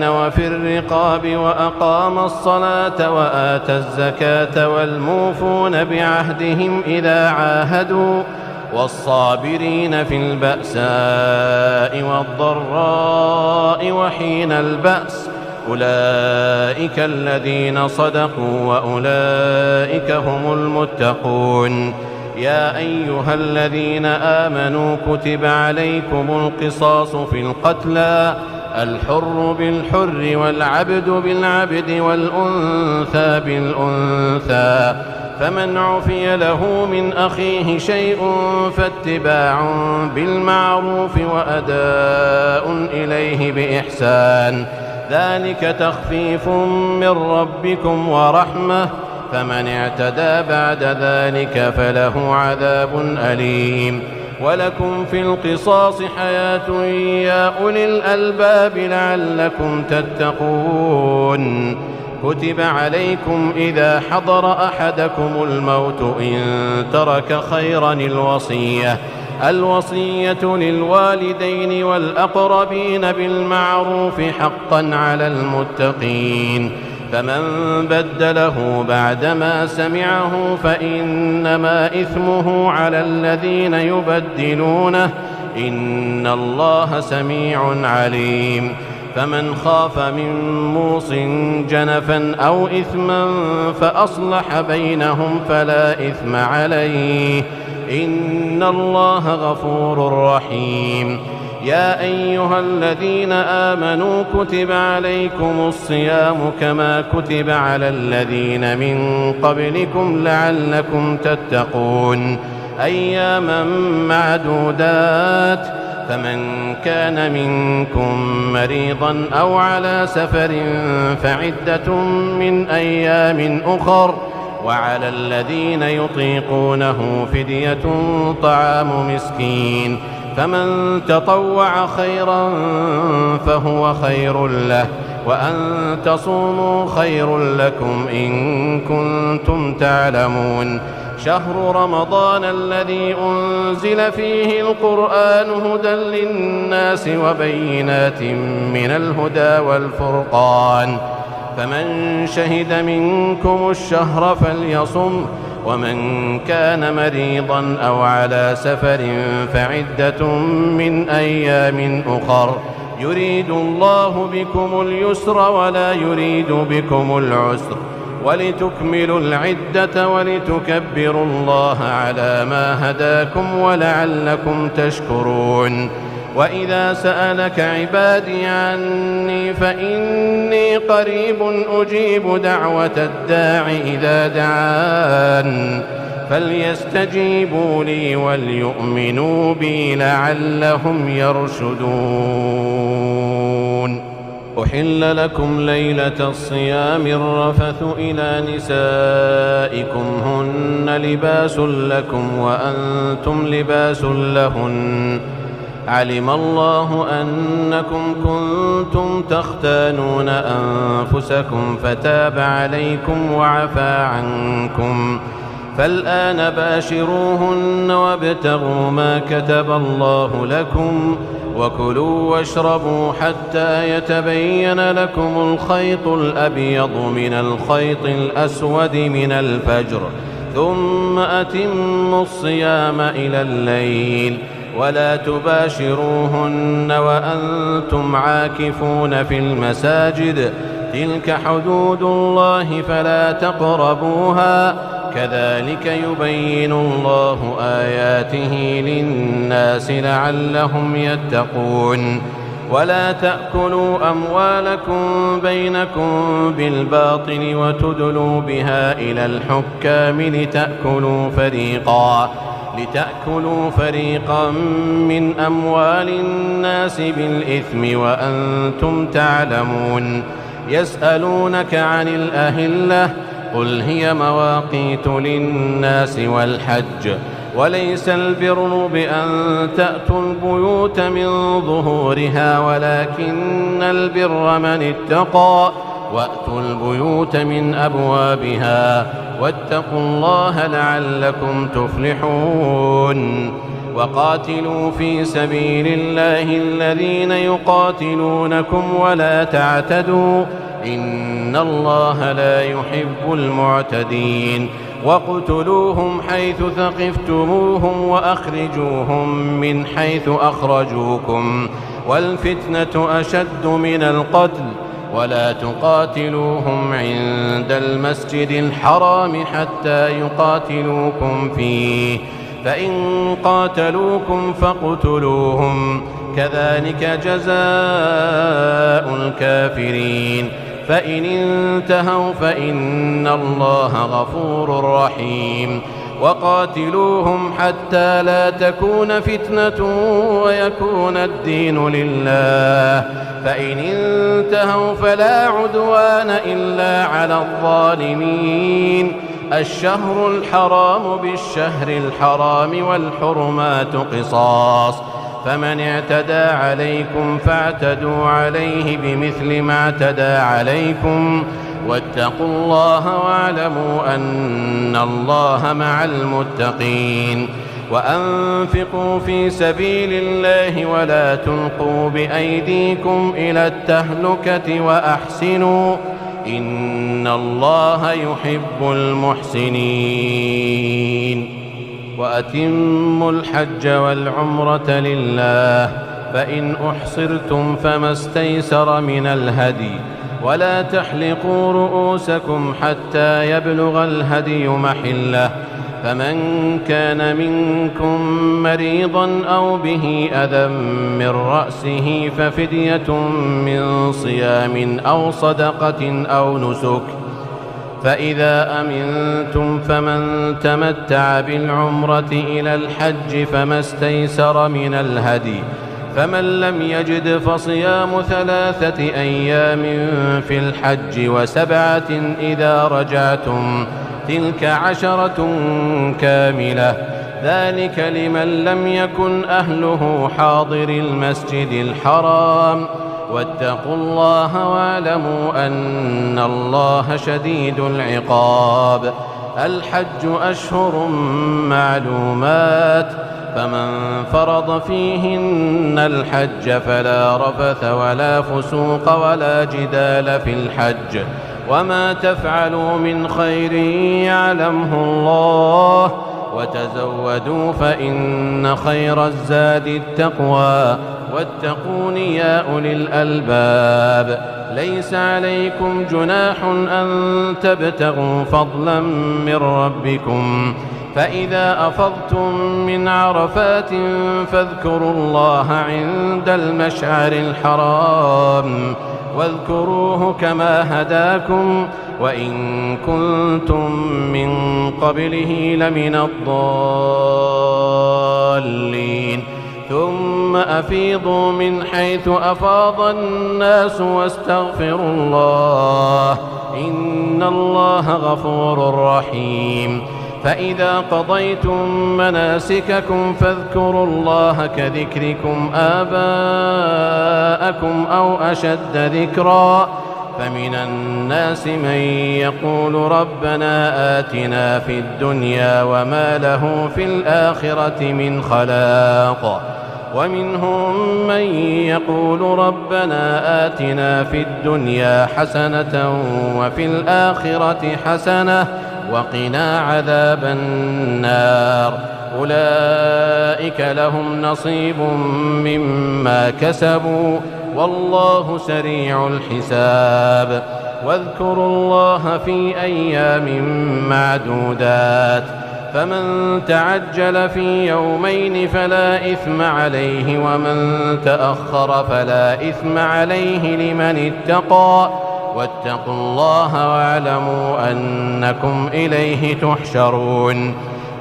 وفي الرقاب وأقام الصلاة وآتى الزكاة والموفون بعهدهم إذا عاهدوا، والصابرين في البأساء والضراء وحين البأس، أولئك الذين صدقوا وأولئك هم المتقون. يا أيها الذين آمنوا كتب عليكم القصاص في القتلى، الحر بالحر والعبد بالعبد والأنثى بالأنثى، فمن عفي له من أخيه شيء فاتباع بالمعروف وأداء إليه بإحسان، ذلك تخفيف من ربكم ورحمة، فمن اعتدى بعد ذلك فله عذاب أليم. ولكم في القصاص حياة يا أولي الألباب لعلكم تتقون. كتب عليكم إذا حضر أحدكم الموت إن ترك خيرا الوصية للوالدين والأقربين بالمعروف حقا على المتقين، فمن بدله بعدما سمعه فإنما إثمه على الذين يبدلونه، إن الله سميع عليم. فمن خاف من موص جنفا أو إثما فأصلح بينهم فلا إثم عليه، إن الله غفور رحيم. يا أيها الذين آمنوا كتب عليكم الصيام كما كتب على الذين من قبلكم لعلكم تتقون، أياما معدودات، فمن كان منكم مريضا أو على سفر فعدة من أيام أخر، وعلى الذين يطيقونه فدية طعام مسكين، فمن تطوع خيرا فهو خير له، وأن تصوموا خير لكم إن كنتم تعلمون. شهر رمضان الذي أنزل فيه القرآن هدى للناس وبينات من الهدى والفرقان، فمن شهد منكم الشهر فليصم، ومن كان مريضا أو على سفر فعدة من أيام أخر، يريد الله بكم اليسر ولا يريد بكم العسر، ولتكملوا العدة ولتكبروا الله على ما هداكم ولعلكم تشكرون. وإذا سألك عبادي عني فإني قريب أجيب دعوة الداع إذا دعان، فليستجيبوا لي وليؤمنوا بي لعلهم يرشدون. أحل لكم ليلة الصيام الرفث إلى نسائكم هن لباس لكم وأنتم لباس لهن علم الله أنكم كنتم تختانون أنفسكم فتاب عليكم وعفى عنكم فالآن باشروهن وابتغوا ما كتب الله لكم وكلوا واشربوا حتى يتبين لكم الخيط الأبيض من الخيط الأسود من الفجر ثم أتموا الصيام إلى الليل ولا تباشروهن وأنتم عاكفون في المساجد تلك حدود الله فلا تقربوها كذلك يبين الله آياته للناس لعلهم يتقون ولا تأكلوا أموالكم بينكم بالباطل وتدلوا بها إلى الحكام لتأكلوا فريقا من أموال الناس بالإثم وأنتم تعلمون يسألونك عن الأهلة قل هي مواقيت للناس والحج وليس البر بأن تأتوا البيوت من ظهورها ولكن البر من اتقى وأتوا البيوت من أبوابها واتقوا الله لعلكم تفلحون وقاتلوا في سبيل الله الذين يقاتلونكم ولا تعتدوا إن الله لا يحب المعتدين واقتلوهم حيث ثقفتموهم وأخرجوهم من حيث أخرجوكم والفتنة أشد من القتل ولا تقاتلوهم عند المسجد الحرام حتى يقاتلوكم فيه فإن قاتلوكم فاقتلوهم كذلك جزاء الكافرين فإن انتهوا فإن الله غفور رحيم وقاتلوهم حتى لا تكون فتنة ويكون الدين لله فإن انتهوا فلا عدوان إلا على الظالمين الشهر الحرام بالشهر الحرام والحرمات قصاص فمن اعتدى عليكم فاعتدوا عليه بمثل ما اعتدى عليكم واتقوا الله واعلموا أن الله مع المتقين وأنفقوا في سبيل الله ولا تلقوا بأيديكم إلى التهلكة وأحسنوا إن الله يحب المحسنين وأتموا الحج والعمرة لله فإن أحصرتم فما استيسر من الهدي ولا تحلقوا رؤوسكم حتى يبلغ الهدي محله فمن كان منكم مريضا أو به أذى من رأسه ففدية من صيام أو صدقة أو نسك فإذا أمنتم فمن تمتع بالعمرة إلى الحج فما استيسر من الهدي فمن لم يجد فصيام 3 أيام في الحج و7 إذا رجعتم تلك 10 كاملة ذلك لمن لم يكن أهله حاضر المسجد الحرام واتقوا الله واعلموا أن الله شديد العقاب الحج أشهر معلومات فمن فرض فيهن الحج فلا رفث ولا فسوق ولا جدال في الحج وما تفعلوا من خير يعلمه الله وتزودوا فإن خير الزاد التقوى واتقون يا أولي الألباب ليس عليكم جناح أن تبتغوا فضلا من ربكم فإذا أفضتم من عرفات فاذكروا الله عند المشعر الحرام واذكروه كما هداكم وإن كنتم من قبله لمن الضالين ثم أفيضوا من حيث أفاض الناس واستغفروا الله إن الله غفور رحيم. فإذا قضيتم مناسككم فاذكروا الله كذكركم آباءكم أو أشد ذكرا فمن الناس من يقول ربنا آتنا في الدنيا وما له في الآخرة من خلاق ومنهم من يقول ربنا آتنا في الدنيا حسنة وفي الآخرة حسنة وقنا عذاب النار أولئك لهم نصيب مما كسبوا والله سريع الحساب. واذكروا الله في أيام معدودات فمن تعجل في يومين فلا إثم عليه ومن تأخر فلا إثم عليه لمن اتقى واتقوا الله واعلموا أنكم إليه تحشرون.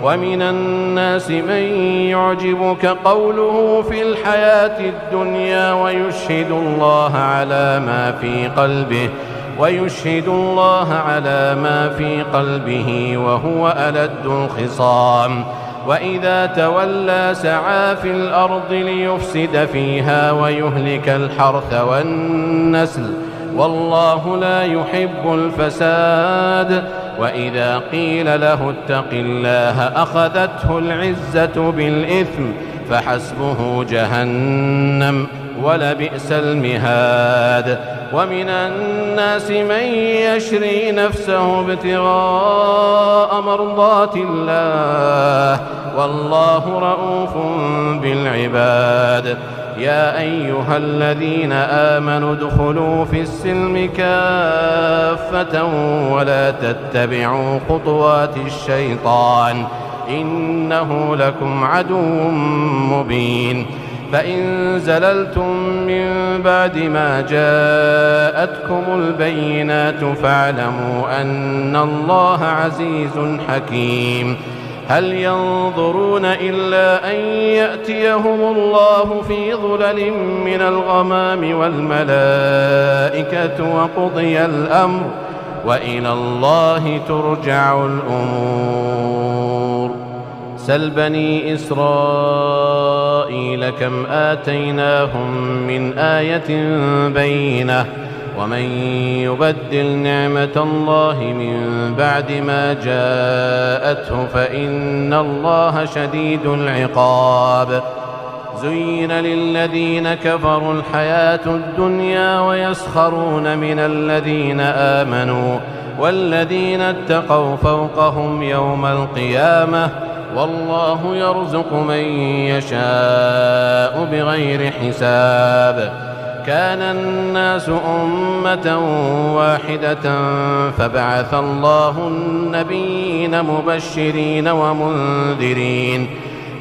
ومن الناس من يعجبك قوله في الحياة الدنيا ويشهد الله على ما في قلبه وهو ألد الخصام وإذا تولى سعى في الأرض ليفسد فيها ويهلك الحرث والنسل والله لا يحب الفساد. وإذا قيل له اتق الله أخذته العزة بالإثم فحسبه جهنم ولبئس المهاد. ومن الناس من يشري نفسه ابتغاء مرضات الله والله رؤوف بالعباد. يا أيها الذين آمنوا ادخلوا في السلم كافة ولا تتبعوا خطوات الشيطان إنه لكم عدو مبين. فإن زللتم من بعد ما جاءتكم البينات فاعلموا أن الله عزيز حكيم. هل ينظرون إلا أن يأتيهم الله في ظلل من الغمام والملائكة وقضي الأمر وإلى الله ترجع الأمور. سل بني إسرائيل كم آتيناهم من آية بينة ومن يبدل نعمة الله من بعد ما جاءته فإن الله شديد العقاب. زين للذين كفروا الحياة الدنيا ويسخرون من الذين آمنوا والذين اتقوا فوقهم يوم القيامة والله يرزق من يشاء بغير حساب. كان الناس أمة واحدة فبعث الله النبيين مبشرين ومنذرين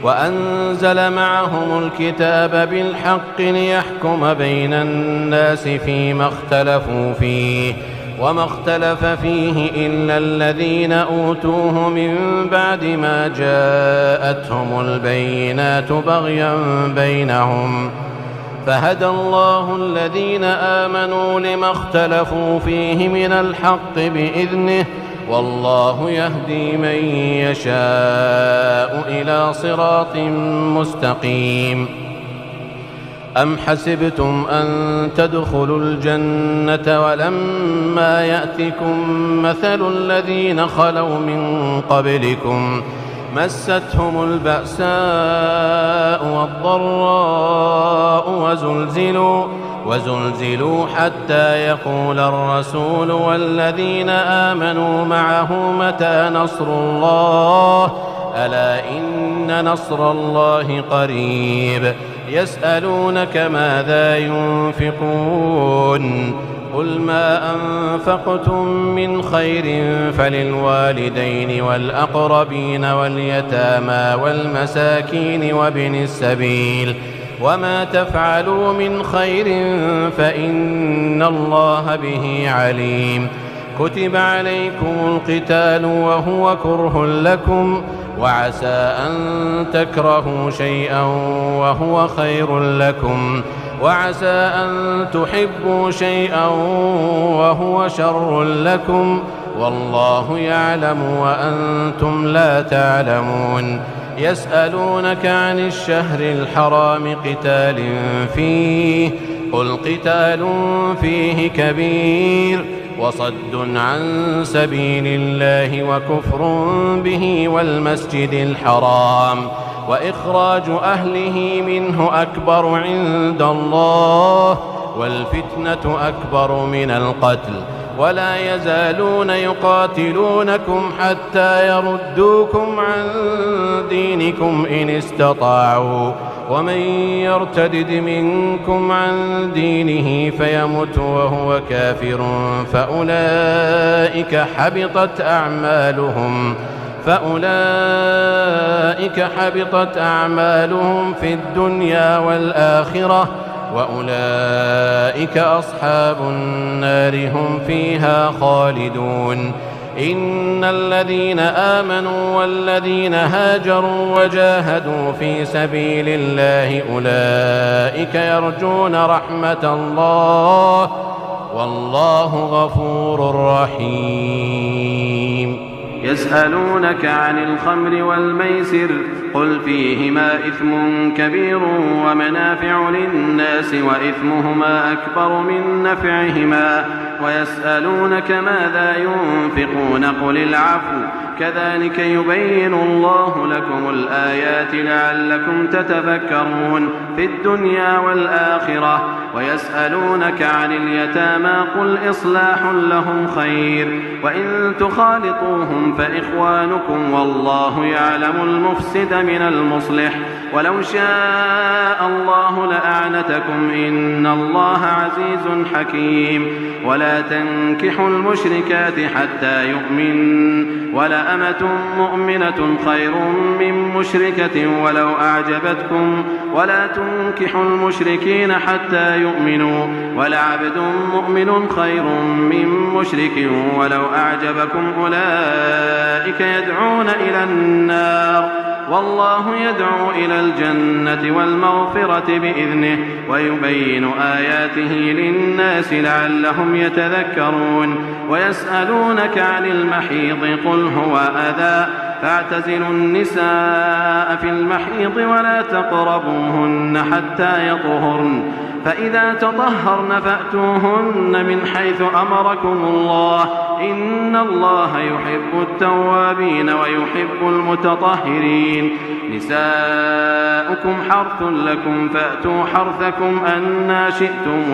وأنزل معهم الكتاب بالحق ليحكم بين الناس فيما اختلفوا فيه وما اختلف فيه إلا الذين أوتوه من بعد ما جاءتهم البينات بغيا بينهم فهدى الله الذين آمنوا لما اختلفوا فيه من الحق بإذنه والله يهدي من يشاء إلى صراط مستقيم. أم حسبتم أن تدخلوا الجنة ولما يأتكم مثل الذين خلوا من قبلكم مستهم البأساء والضراء وزلزلوا حتى يقول الرسول والذين آمنوا معه متى نصر الله ألا إن نصر الله قريب. يسألونك ماذا ينفقون قل ما أنفقتم من خير فللوالدين والأقربين واليتامى والمساكين وابن السبيل وما تفعلوا من خير فإن الله به عليم. كتب عليكم القتال وهو كره لكم وعسى أن تكرهوا شيئا وهو خير لكم وعسى أن تحبوا شيئا وهو شر لكم والله يعلم وأنتم لا تعلمون يسألونك عن الشهر الحرام قتال فيه قل قتال فيه كبير وصد عن سبيل الله وكفر به والمسجد الحرام وإخراج أهله منه أكبر عند الله والفتنة أكبر من القتل ولا يزالون يقاتلونكم حتى يردوكم عن دينكم إن استطاعوا ومن يرتدد منكم عن دينه فيمت وهو كافر فأولئك حبطت أعمالهم في الدنيا والآخرة وأولئك أصحاب النار هم فيها خالدون إن الذين آمنوا والذين هاجروا وجاهدوا في سبيل الله أولئك يرجون رحمة الله والله غفور رحيم يسألونك عن الخمر والميسر قل فيهما إثم كبير ومنافع للناس وإثمهما أكبر من نفعهما ويسألونك ماذا ينفقون قل العفو كذلك يبين الله لكم الآيات لعلكم تتفكرون في الدنيا والآخرة ويسألونك عن اليتامى قل إصلاح لهم خير وإن تخالطوهم فإخوانكم والله يعلم المفسد من المصلح ولو شاء الله لأعنتكم إن الله عزيز حكيم ولا تنكحوا المشركات حتى يؤمن ولأمة مؤمنة خير من مشركة ولو أعجبتكم ولا تنكحوا المشركين حتى يؤمنوا ولعبد مؤمن خير من مشرك ولو أعجبكم أولئك يدعون إلى النار والله يدعو إلى الجنة والمغفرة بإذنه ويبين آياته للناس لعلهم يتذكرون ويسألونك عن المحيض قل هو أذى فاعتزلوا النساء في المحيض ولا تقربوهن حتى يطهرن فإذا تطهرن فأتوهن من حيث أمركم الله إن الله يحب التوابين ويحب المتطهرين نساؤكم حرث لكم فأتوا حرثكم أنى شئتم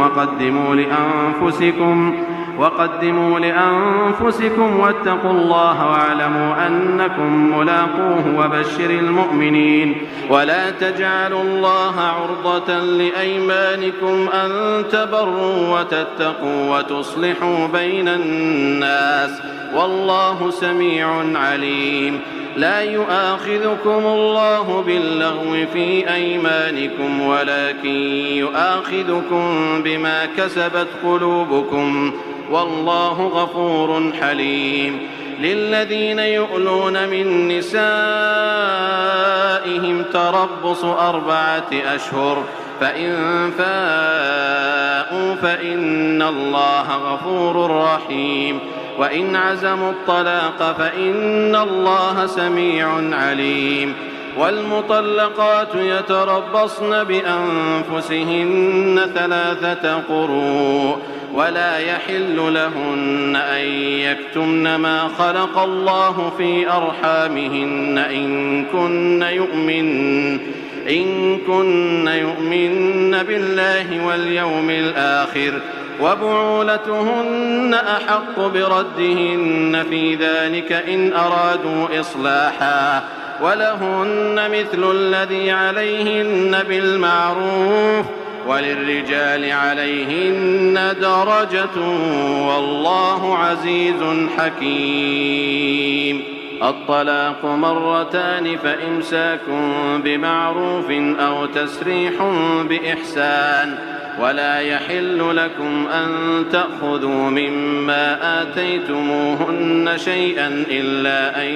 وقدموا لأنفسكم واتقوا الله واعلموا أنكم ملاقوه وبشر المؤمنين ولا تجعلوا الله عرضة لأيمانكم أن تبروا وتتقوا وتصلحوا بين الناس والله سميع عليم لا يؤاخذكم الله باللغو في أيمانكم ولكن يؤاخذكم بما كسبت قلوبكم والله غفور حليم للذين يؤلون من نسائهم تربص 4 أشهر فإن فاءوا فإن الله غفور رحيم وإن عزموا الطلاق فإن الله سميع عليم والمطلقات يتربصن بأنفسهن 3 قروء ولا يحل لهن أن يكتمن ما خلق الله في أرحامهن إن كن يؤمن بالله واليوم الآخر وبعولتهن أحق بردهن في ذلك إن أرادوا إصلاحا ولهن مثل الذي عليهن بالمعروف وللرجال عليهن درجة والله عزيز حكيم الطلاق 2 فإمساك بمعروف أو تسريح بإحسان ولا يحل لكم أن تأخذوا مما آتيتموهن شيئا إلا أن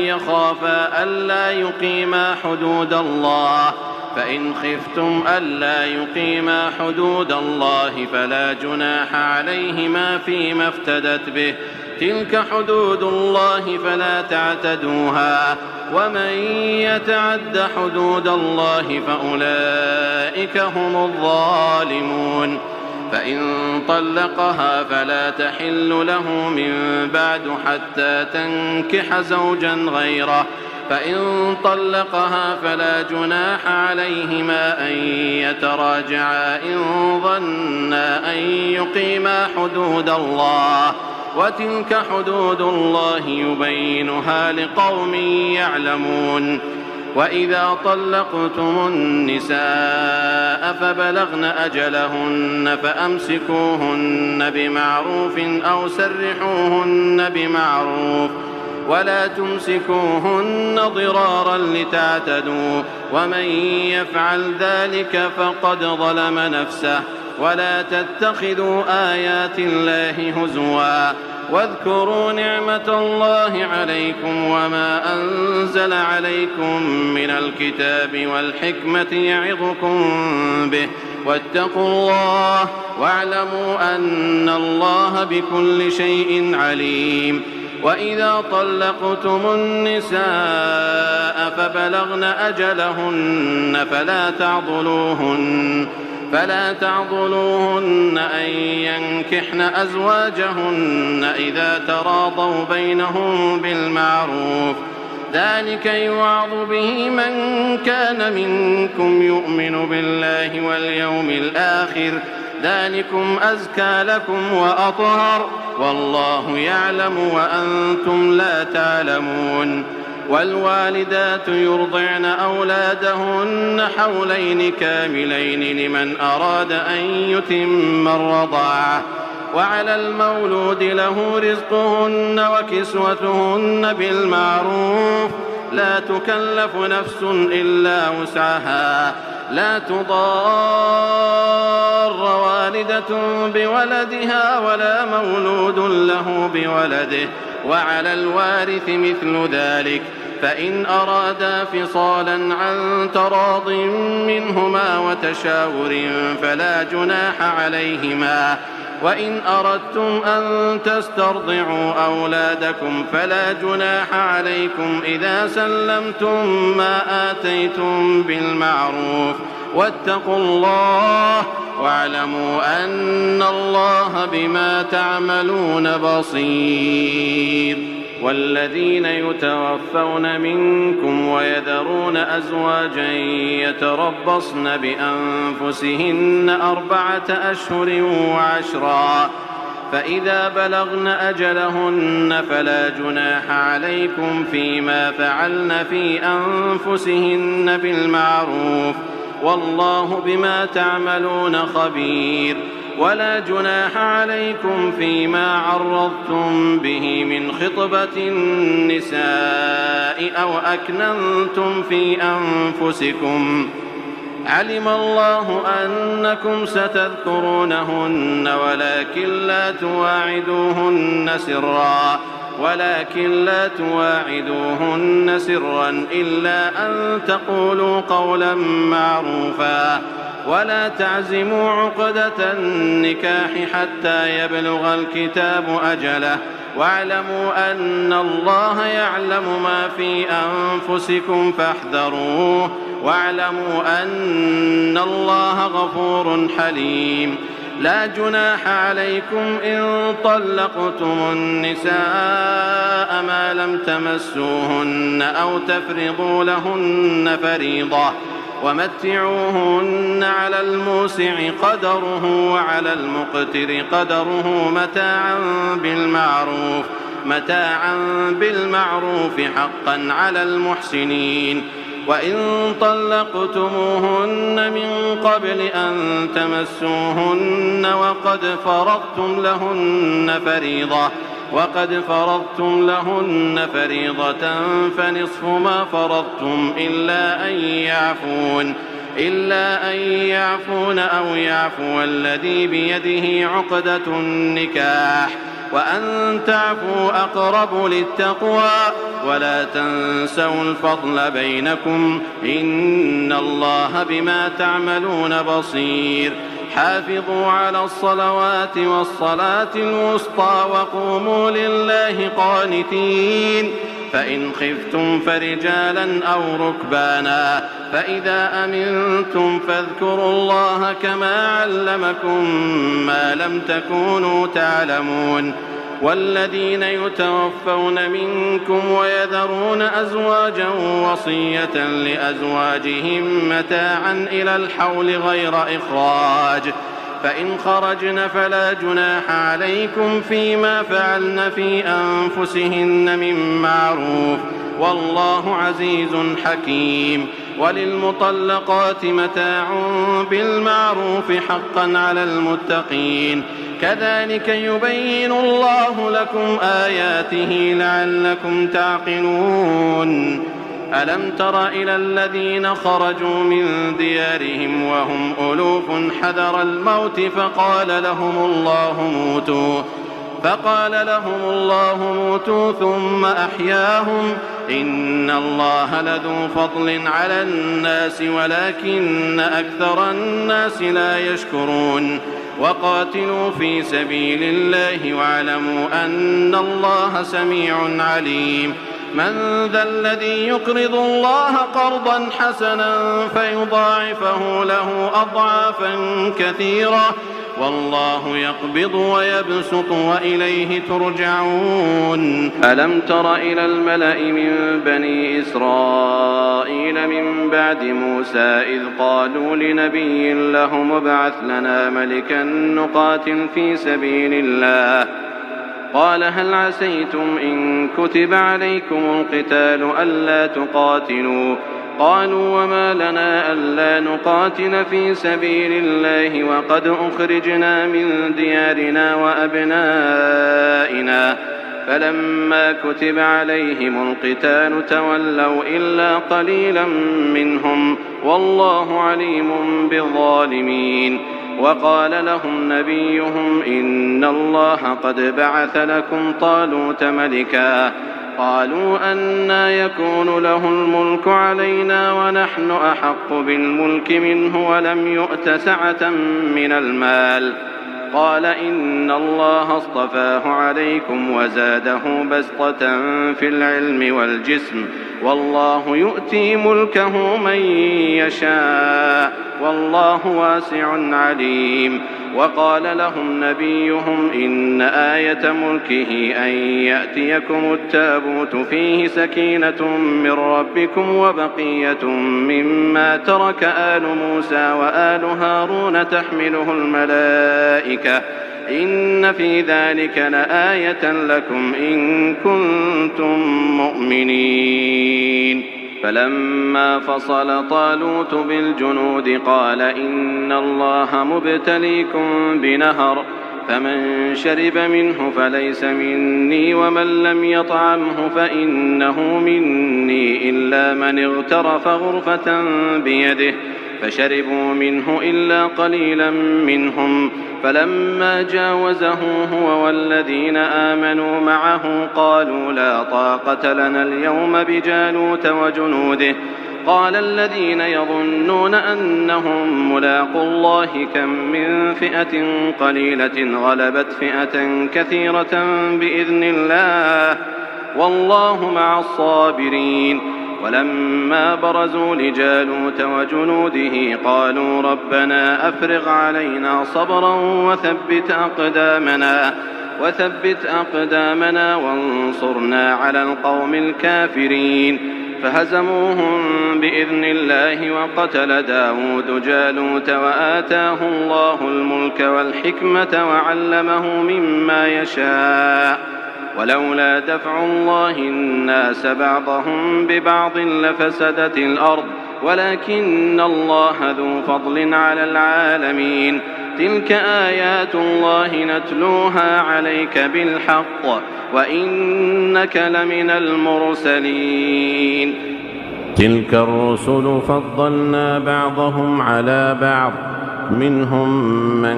يخافا ألا يقيما حدود الله، فإن خفتم ألا يقيما حدود الله فلا جناح عليهما فيما افتدت به، تلك حدود الله فلا تعتدوها، ومن يتعد حدود الله فأولئك هم الظالمون. فإن طلقها فلا تحل له من بعد حتى تنكح زوجا غيره، فإن طلقها فلا جناح عليهما أن يتراجعا إن ظنا أن يقيما حدود الله، وتلك حدود الله يبينها لقوم يعلمون. وإذا طلقتم النساء فبلغن أجلهن فأمسكوهن بمعروف أو سرحوهن بمعروف، ولا تمسكوهن ضرارا لتعتدوا، ومن يفعل ذلك فقد ظلم نفسه. ولا تتخذوا آيات الله هزوا، واذكروا نعمة الله عليكم وما أنزل عليكم من الكتاب والحكمة يعظكم به، واتقوا الله واعلموا أن الله بكل شيء عليم. وإذا طلقتم النساء فبلغن أجلهن فلا تعضلوهن أن ينكحن أزواجهن إذا تراضوا بينهم بالمعروف، ذلك يوعظ به من كان منكم يؤمن بالله واليوم الآخر، ذلكم أزكى لكم وأطهر، والله يعلم وأنتم لا تعلمون. والوالدات يرضعن أولادهن حولين كاملين لمن أراد أن يتم الرضاعة، وعلى المولود له رزقهن وكسوتهن بالمعروف، لا تكلف نفس إلا وسعها، لا تضار والدة بولدها ولا مولود له بولده، وعلى الوارث مثل ذلك، فإن أرادا فصالا عن تراض منهما وتشاور فلا جناح عليهما. وإن أردتم أن تسترضعوا أولادكم فلا جناح عليكم إذا سلمتم ما آتيتم بالمعروف، واتقوا الله واعلموا أن الله بما تعملون بصير. والذين يتوفون منكم ويذرون أزواجا يتربصن بأنفسهن 4 أشهر وعشرا، فإذا بلغن أجلهن فلا جناح عليكم فيما فعلن في أنفسهن بالمعروف، والله بما تعملون خبير. ولا جناح عليكم فيما عرضتم به من خطبة النساء أو أكننتم في أنفسكم، علم الله أنكم ستذكرونهن ولكن لا تواعدوهن سرا إلا أن تقولوا قولا معروفا، ولا تعزموا عقدة النكاح حتى يبلغ الكتاب أجله، واعلموا أن الله يعلم ما في أنفسكم فاحذروه، واعلموا أن الله غفور حليم. لا جناح عليكم إن طلقتم النساء ما لم تمسوهن أو تفرضوا لهن فريضة، ومتعوهن على الموسع قدره وعلى المقتر قدره متاعا بالمعروف حقا على المحسنين. وإن طلقتموهن من قبل أن تمسوهن وقد فرضتم لهن فريضة فنصف ما فرضتم إلا أن يعفون، إلا أن يعفون أو يعفو الذي بيده عقدة النكاح، وأن تعفوا أقرب للتقوى، ولا تنسوا الفضل بينكم، إن الله بما تعملون بصير. حافظوا على الصلوات والصلاة الوسطى وقوموا لله قانتين. فإن خفتم فرجالا أو ركبانا، فإذا أمنتم فاذكروا الله كما علمكم ما لم تكونوا تعلمون. والذين يتوفون منكم ويذرون أزواجا وصية لأزواجهم متاعا إلى الحول غير إخراج، فإن خرجن فلا جناح عليكم فيما فعلن في أنفسهن من معروف، والله عزيز حكيم. وللمطلقات متاع بالمعروف حقا على المتقين، كذلك يبين الله لكم آياته لعلكم تعقلون. ألم تر إلى الذين خرجوا من ديارهم وهم ألوف حذر الموت فقال لهم الله موتوا ثم أحياهم، إن الله لذو فضل على الناس ولكن أكثر الناس لا يشكرون. وقاتلوا في سبيل الله واعلموا أن الله سميع عليم. من ذا الذي يقرض الله قرضا حسنا فيضاعفه له أضعافا كثيرة، والله يقبض ويبسط وإليه ترجعون. ألم تر إلى الملأ من بني إسرائيل من بعد موسى إذ قالوا لنبي له ابعث لنا ملكا نقاتل في سبيل الله، قال هل عسيتم إن كتب عليكم القتال ألا تقاتلوا؟ قالوا وما لنا ألا نقاتل في سبيل الله وقد أخرجنا من ديارنا وأبنائنا، فلما كتب عليهم القتال تولوا إلا قليلا منهم، والله عليم بالظالمين. وقال لهم نبيهم إن الله قد بعث لكم طالوت ملكا، قالوا أنى يكون له الملك علينا ونحن أحق بالملك منه ولم يؤت سعة من المال، قال إن الله اصطفاه عليكم وزاده بسطة في العلم والجسم، والله يؤتي ملكه من يشاء، والله واسع عليم. وقال لهم نبيهم إن آية ملكه أن يأتيكم التابوت فيه سكينة من ربكم وبقية مما ترك آل موسى وآل هارون تحمله الملائكة، إن في ذلك لآية لكم إن كنتم مؤمنين. فلما فصل طالوت بالجنود قال إن الله مبتليكم بنهر، فمن شرب منه فليس مني ومن لم يطعمه فإنه مني إلا من اغترف غرفة بيده، فشربوا منه إلا قليلا منهم. فلما جاوزه هو والذين آمنوا معه قالوا لا طاقة لنا اليوم بجالوت وجنوده، قال الذين يظنون أنهم ملاقو الله كم من فئة قليلة غلبت فئة كثيرة بإذن الله، والله مع الصابرين. ولما برزوا لجالوت وجنوده قالوا ربنا أفرغ علينا صبرا وثبت أقدامنا وانصرنا على القوم الكافرين، فهزموهم بإذن الله. وقتل داود جالوت وآتاه الله الملك والحكمة وعلمه مما يشاء، ولولا دفع الله الناس بعضهم ببعض لفسدت الأرض، ولكن الله ذو فضل على العالمين. تلك آيات الله نتلوها عليك بالحق، وإنك لمن المرسلين. تلك الرسل فضلنا بعضهم على بعض منهم من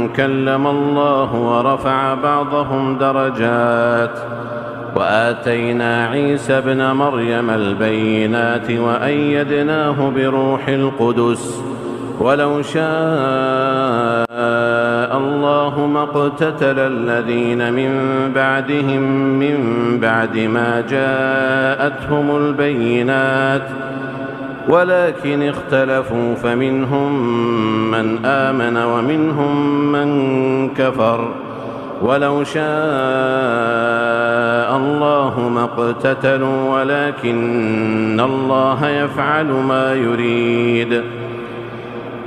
كلم الله ورفع بعضهم درجات وآتينا عيسى ابن مريم البينات وأيدناه بروح القدس ولو شاء الله ما اقتتل الذين من بعدهم من بعد ما جاءتهم البينات ولكن اختلفوا فمنهم من آمن ومنهم من كفر ولو شاء الله ما اقتتلوا ولكن الله يفعل ما يريد.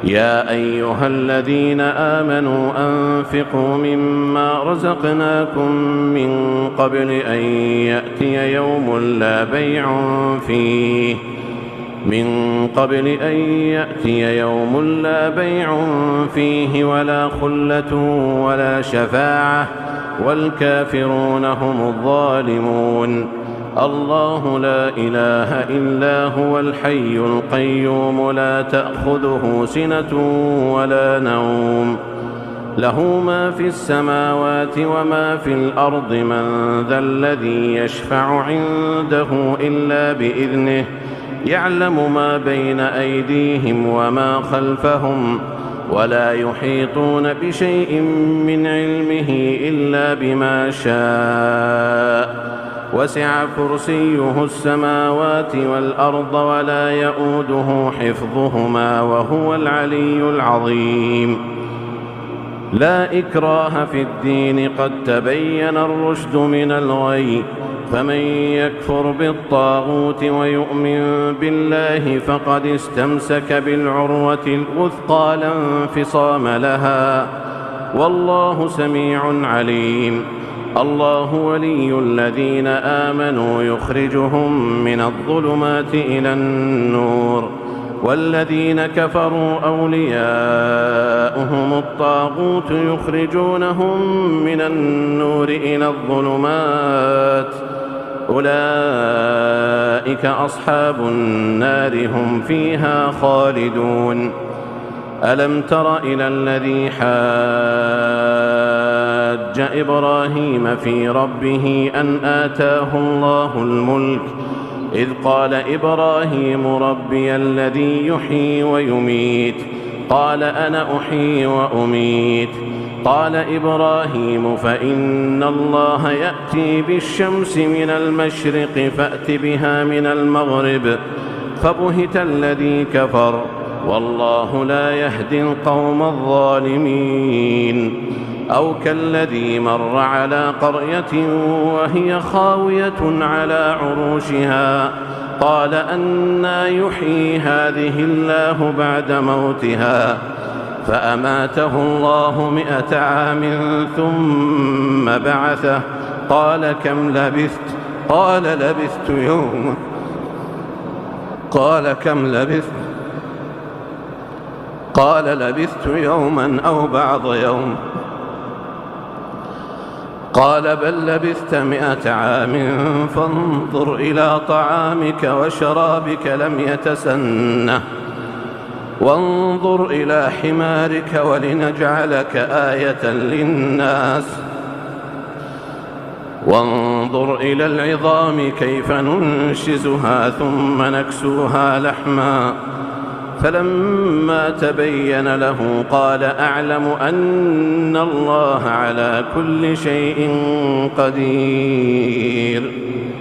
يا أيها الذين آمنوا أنفقوا مما رزقناكم من قبل أن يأتي يوم لا بيع فيه ولا خلة ولا شفاعة والكافرون هم الظالمون. الله لا إله إلا هو الحي القيوم لا تأخذه سنة ولا نوم له ما في السماوات وما في الأرض من ذا الذي يشفع عنده إلا بإذنه يعلم ما بين أيديهم وما خلفهم ولا يحيطون بشيء من علمه إلا بما شاء وسع كرسيه السماوات والأرض ولا يؤوده حفظهما وهو العلي العظيم. لا إكراه في الدين قد تبين الرشد من الغي فمن يكفر بالطاغوت ويؤمن بالله فقد استمسك بالعروة الوثقى لا انفصام لها والله سميع عليم. الله ولي الذين آمنوا يخرجهم من الظلمات إلى النور والذين كفروا أولياؤهم الطاغوت يخرجونهم من النور إلى الظلمات أولئك أصحاب النار هم فيها خالدون. ألم تر إلى الذي حاج إبراهيم في ربه أن آتاه الله الملك إذ قال إبراهيم ربي الذي يحيي ويميت قال أنا أحيي وأميت قال إبراهيم فإن الله يأتي بالشمس من المشرق فأت بها من المغرب فبهت الذي كفر والله لا يهدي القوم الظالمين. أو كالذي مر على قرية وهي خاوية على عروشها قال أنى يحيي هذه الله بعد موتها فأماته الله 100 عام ثم بعثه قال كم لبثت قال لبثت يوما قال كم لبثت قال لبثت يوما أو بعض يوم قال بل لبثت 100 عام فانظر إلى طعامك وشرابك لم يتسنه وانظر إلى حمارك ولنجعلك آية للناس وانظر إلى العظام كيف ننشزها ثم نكسوها لحما فلما تبين له قال أعلم أن الله على كل شيء قدير.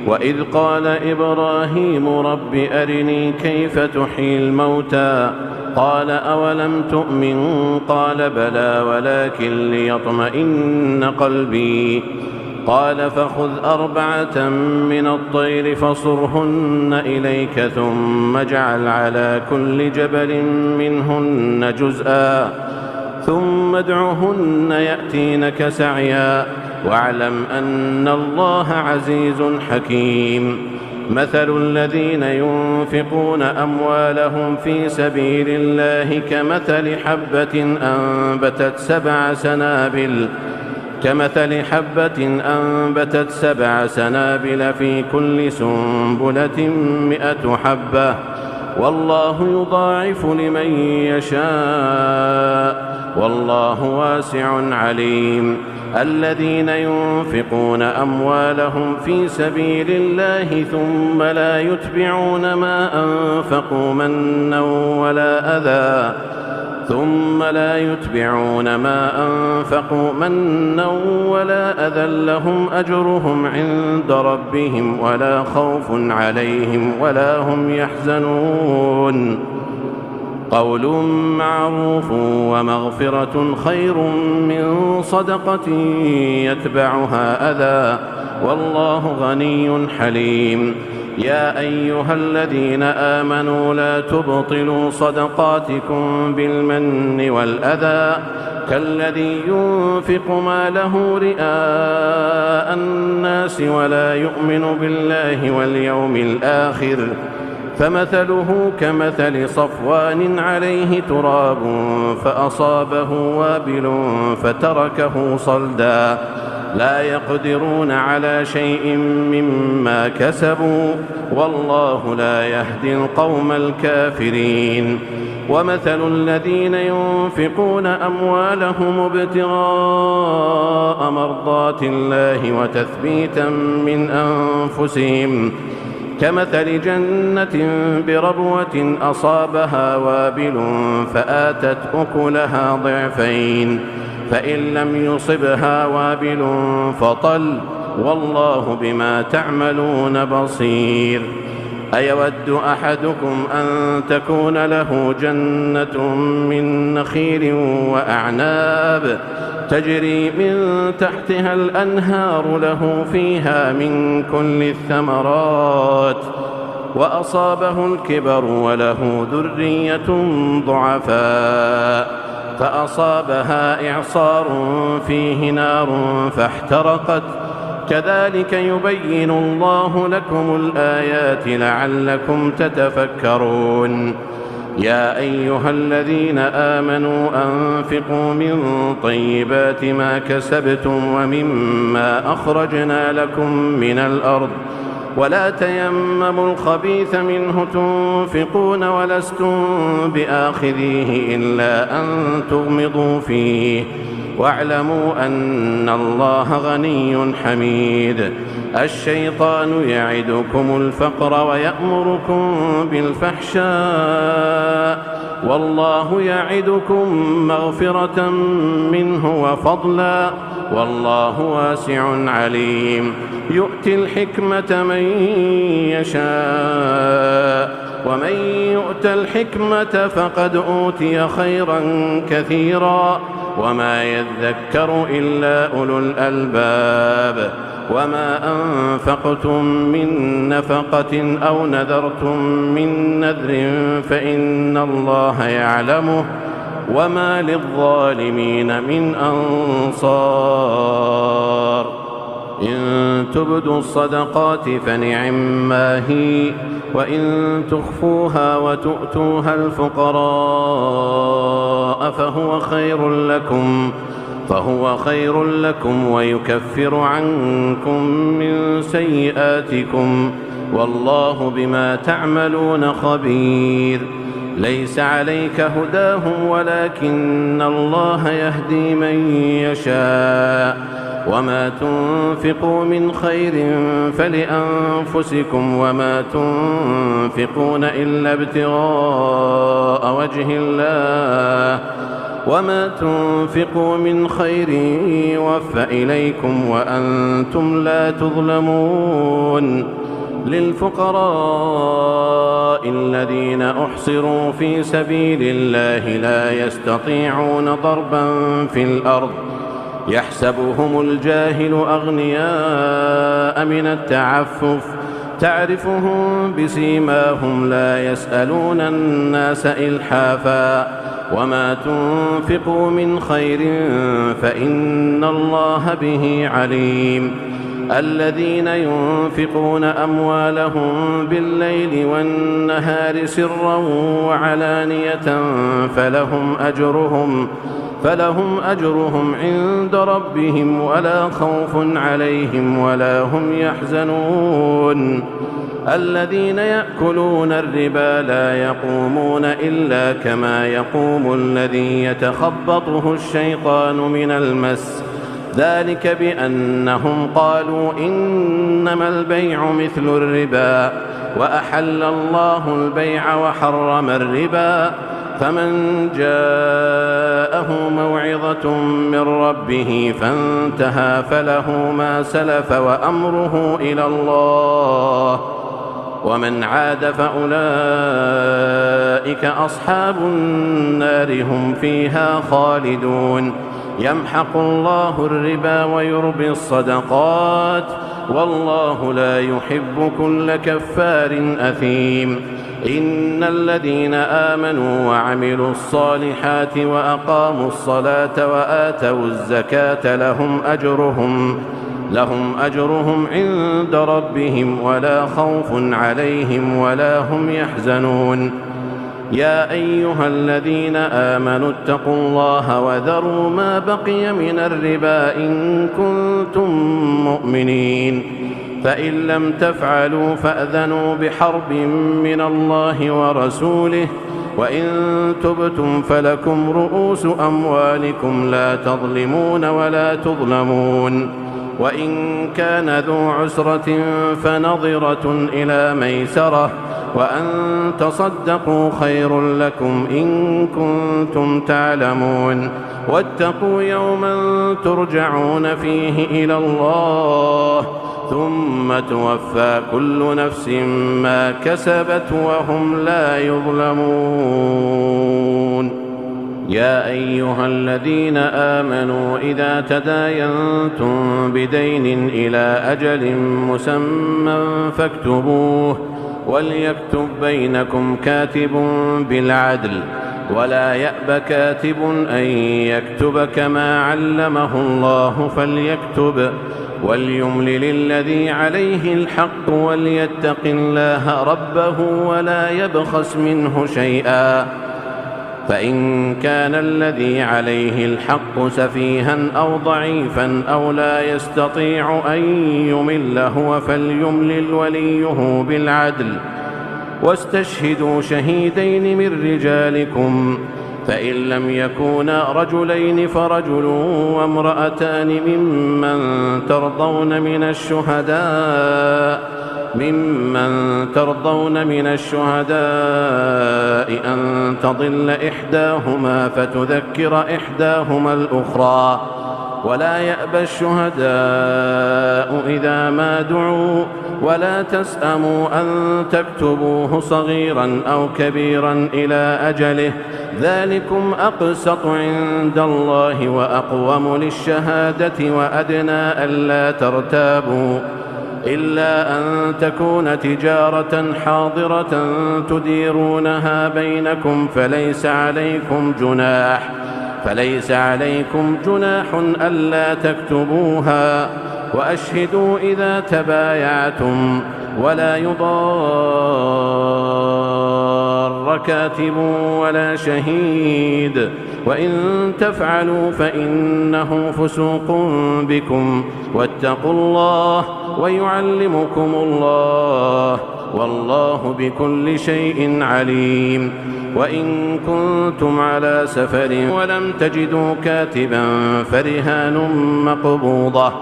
وإذ قال إبراهيم رب أرني كيف تحيي الموتى قال أولم تؤمن قال بلى ولكن ليطمئن قلبي قال فخذ 4 من الطير فصرهن إليك ثم اجعل على كل جبل منهن جزءا ثم ادعهن يأتينك سعيا واعلم أن الله عزيز حكيم. مثل الذين ينفقون أموالهم في سبيل الله كمثل حبة أنبتت 7 سنابل كمثل حبة أنبتت 7 سنابل في كل سنبلة 100 حبة والله يضاعف لمن يشاء والله واسع عليم. الذين ينفقون أموالهم في سبيل الله ثم لا يتبعون ما أنفقوا منا ولا أذى لهم أجرهم عند ربهم ولا خوف عليهم ولا هم يحزنون. قول معروف ومغفرة خير من صدقة يتبعها أذى والله غني حليم. يا أيها الذين آمنوا لا تبطلوا صدقاتكم بالمن والأذى كالذي ينفق ماله رئاء الناس ولا يؤمن بالله واليوم الآخر فمثله كمثل صفوان عليه تراب فأصابه وابل فتركه صلدا لا يقدرون على شيء مما كسبوا والله لا يهدي القوم الكافرين. ومثل الذين ينفقون أموالهم ابتغاء مرضات الله وتثبيتا من أنفسهم كمثل جنة بربوة أصابها وابل فآتت أكلها ضعفين فإن لم يصبها وابل فطل والله بما تعملون بصير. أيود أحدكم أن تكون له جنة من نخيل وأعناب تجري من تحتها الأنهار له فيها من كل الثمرات وأصابه الكبر وله ذرية ضعفاء فأصابها إعصار فيه نار فاحترقت كذلك يبين الله لكم الآيات لعلكم تتفكرون. يا أيها الذين آمنوا أنفقوا من طيبات ما كسبتم ومما أخرجنا لكم من الأرض ولا تيمموا الخبيث منه تنفقون ولستم بآخذيه إلا أن تغمضوا فيه واعلموا أن الله غني حميد. الشيطان يعدكم الفقر ويأمركم بالفحشاء والله يعدكم مغفرة منه وفضلا والله واسع عليم. يؤتي الحكمة من يشاء ومن يؤت الحكمة فقد أوتي خيرا كثيرا وما يذكر إلا أولو الألباب. وما أنفقتم من نفقة أو نذرتم من نذر فإن الله يعلمه وما للظالمين من أنصار. إن تبدوا الصدقات فنعما هي وإن تخفوها وتؤتوها الفقراء فهو خير لكم ويكفر عنكم من سيئاتكم والله بما تعملون خبير. ليس عليك هداهم ولكن الله يهدي من يشاء وما تنفقوا من خير فلأنفسكم وما تنفقون إلا ابتغاء وجه الله وما تنفقوا من خير يوفى إليكم وأنتم لا تظلمون. للفقراء الذين أحصروا في سبيل الله لا يستطيعون ضربا في الأرض يحسبهم الجاهل أغنياء من التعفف تعرفهم بسيماهم لا يسألون الناس إلحافا وما تنفقوا من خير فإن الله به عليم. الذين ينفقون أموالهم بالليل والنهار سرا وعلانية فلهم أجرهم عند ربهم ولا خوف عليهم ولا هم يحزنون. الذين يأكلون الربا لا يقومون إلا كما يقوم الذي يتخبطه الشيطان من المس، ذلك بأنهم قالوا إنما البيع مثل الربا وأحل الله البيع وحرم الربا. فمن جاءه موعظة من ربه فانتهى فله ما سلف وأمره إلى الله، ومن عاد فأولئك أصحاب النار هم فيها خالدون. يمحق الله الربا ويربي الصدقات والله لا يحب كل كفار أثيم. إن الذين آمنوا وعملوا الصالحات وأقاموا الصلاة وآتوا الزكاة لهم أجرهم عند ربهم ولا خوف عليهم ولا هم يحزنون. يا أيها الذين آمنوا اتقوا الله وذروا ما بقي من الربا إن كنتم مؤمنين، فإن لم تفعلوا فأذنوا بحرب من الله ورسوله، وإن تبتم فلكم رؤوس أموالكم لا تظلمون ولا تظلمون. وإن كان ذو عسرة فنظرة إلى ميسرة، وأن تصدقوا خير لكم إن كنتم تعلمون. واتقوا يوما ترجعون فيه إلى الله ثم توفى كل نفس ما كسبت وهم لا يظلمون. يا أيها الذين آمنوا إذا تداينتم بدين إلى أجل مسمى فاكتبوه، وليكتب بينكم كاتب بالعدل، ولا يأب كاتب أن يكتب كما علمه الله فليكتب، وليملل الذي عليه الحق وليتق الله ربه ولا يبخس منه شيئا. فإن كان الذي عليه الحق سفيها أو ضعيفا أو لا يستطيع أن يمل هو فليملل وليه بالعدل، واستشهدوا شهيدين من رجالكم، فإن لم يكونا رجلين فرجل وامرأتان ممن ترضون من الشهداء أن تضل إحداهما فتذكر إحداهما الأخرى، ولا يأبى الشهداء إذا ما دعوا، ولا تسأموا أن تكتبوه صغيرا أو كبيرا إلى أجله، ذلكم أقسط عند الله وأقوم للشهادة وأدنى ألا ترتابوا، إلا أن تكون تجارة حاضرة تديرونها بينكم فليس عليكم جناح ألا تكتبوها، وأشهدوا إذا تبايعتم، ولا يضار كاتب ولا شهيد، وإن تفعلوا فإنه فسوق بكم، واتقوا الله ويعلمكم الله، والله بكل شيء عليم. وإن كنتم على سفر ولم تجدوا كاتبا فرهان مقبوضة،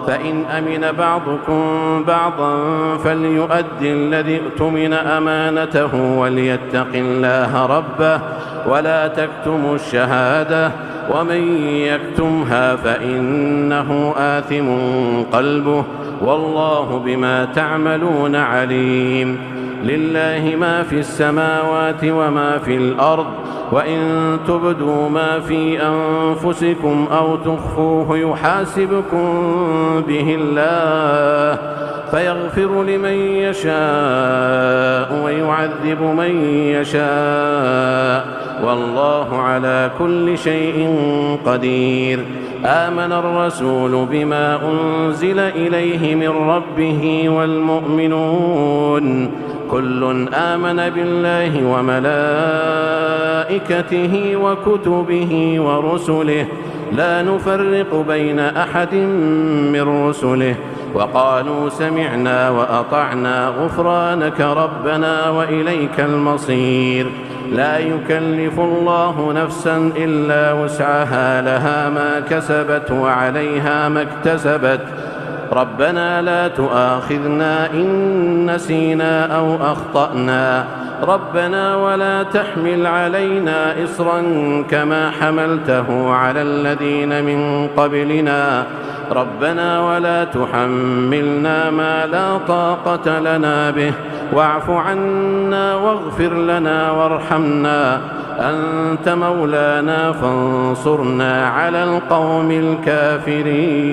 فإن أمن بعضكم بعضا فليؤدي الذي اؤتمن أمانته وليتق الله ربه ولا تكتموا الشهادة، ومن يكتمها فإنه آثم قلبه، والله بما تعملون عليم. لله ما في السماوات وما في الأرض، وإن تبدوا ما في أنفسكم أو تخفوه يحاسبكم به الله، فيغفر لمن يشاء ويعذب من يشاء، والله على كل شيء قدير. آمن الرسول بما أنزل إليه من ربه والمؤمنون، كل آمن بالله وملائكته وكتبه ورسله لا نفرق بين أحد من رسله وقالوا سمعنا وأطعنا غفرانك ربنا وإليك المصير لا يكلف الله نفسا إلا وسعها لها ما كسبت وعليها ما اكتسبت ربنا لا تؤاخذنا إن نسينا أو أخطأنا ربنا ولا تحمل علينا إصرا كما حملته على الذين من قبلنا ربنا ولا تحملنا ما لا طاقة لنا به واعف عنا واغفر لنا وارحمنا أنت مولانا فانصرنا على القوم الكافرين.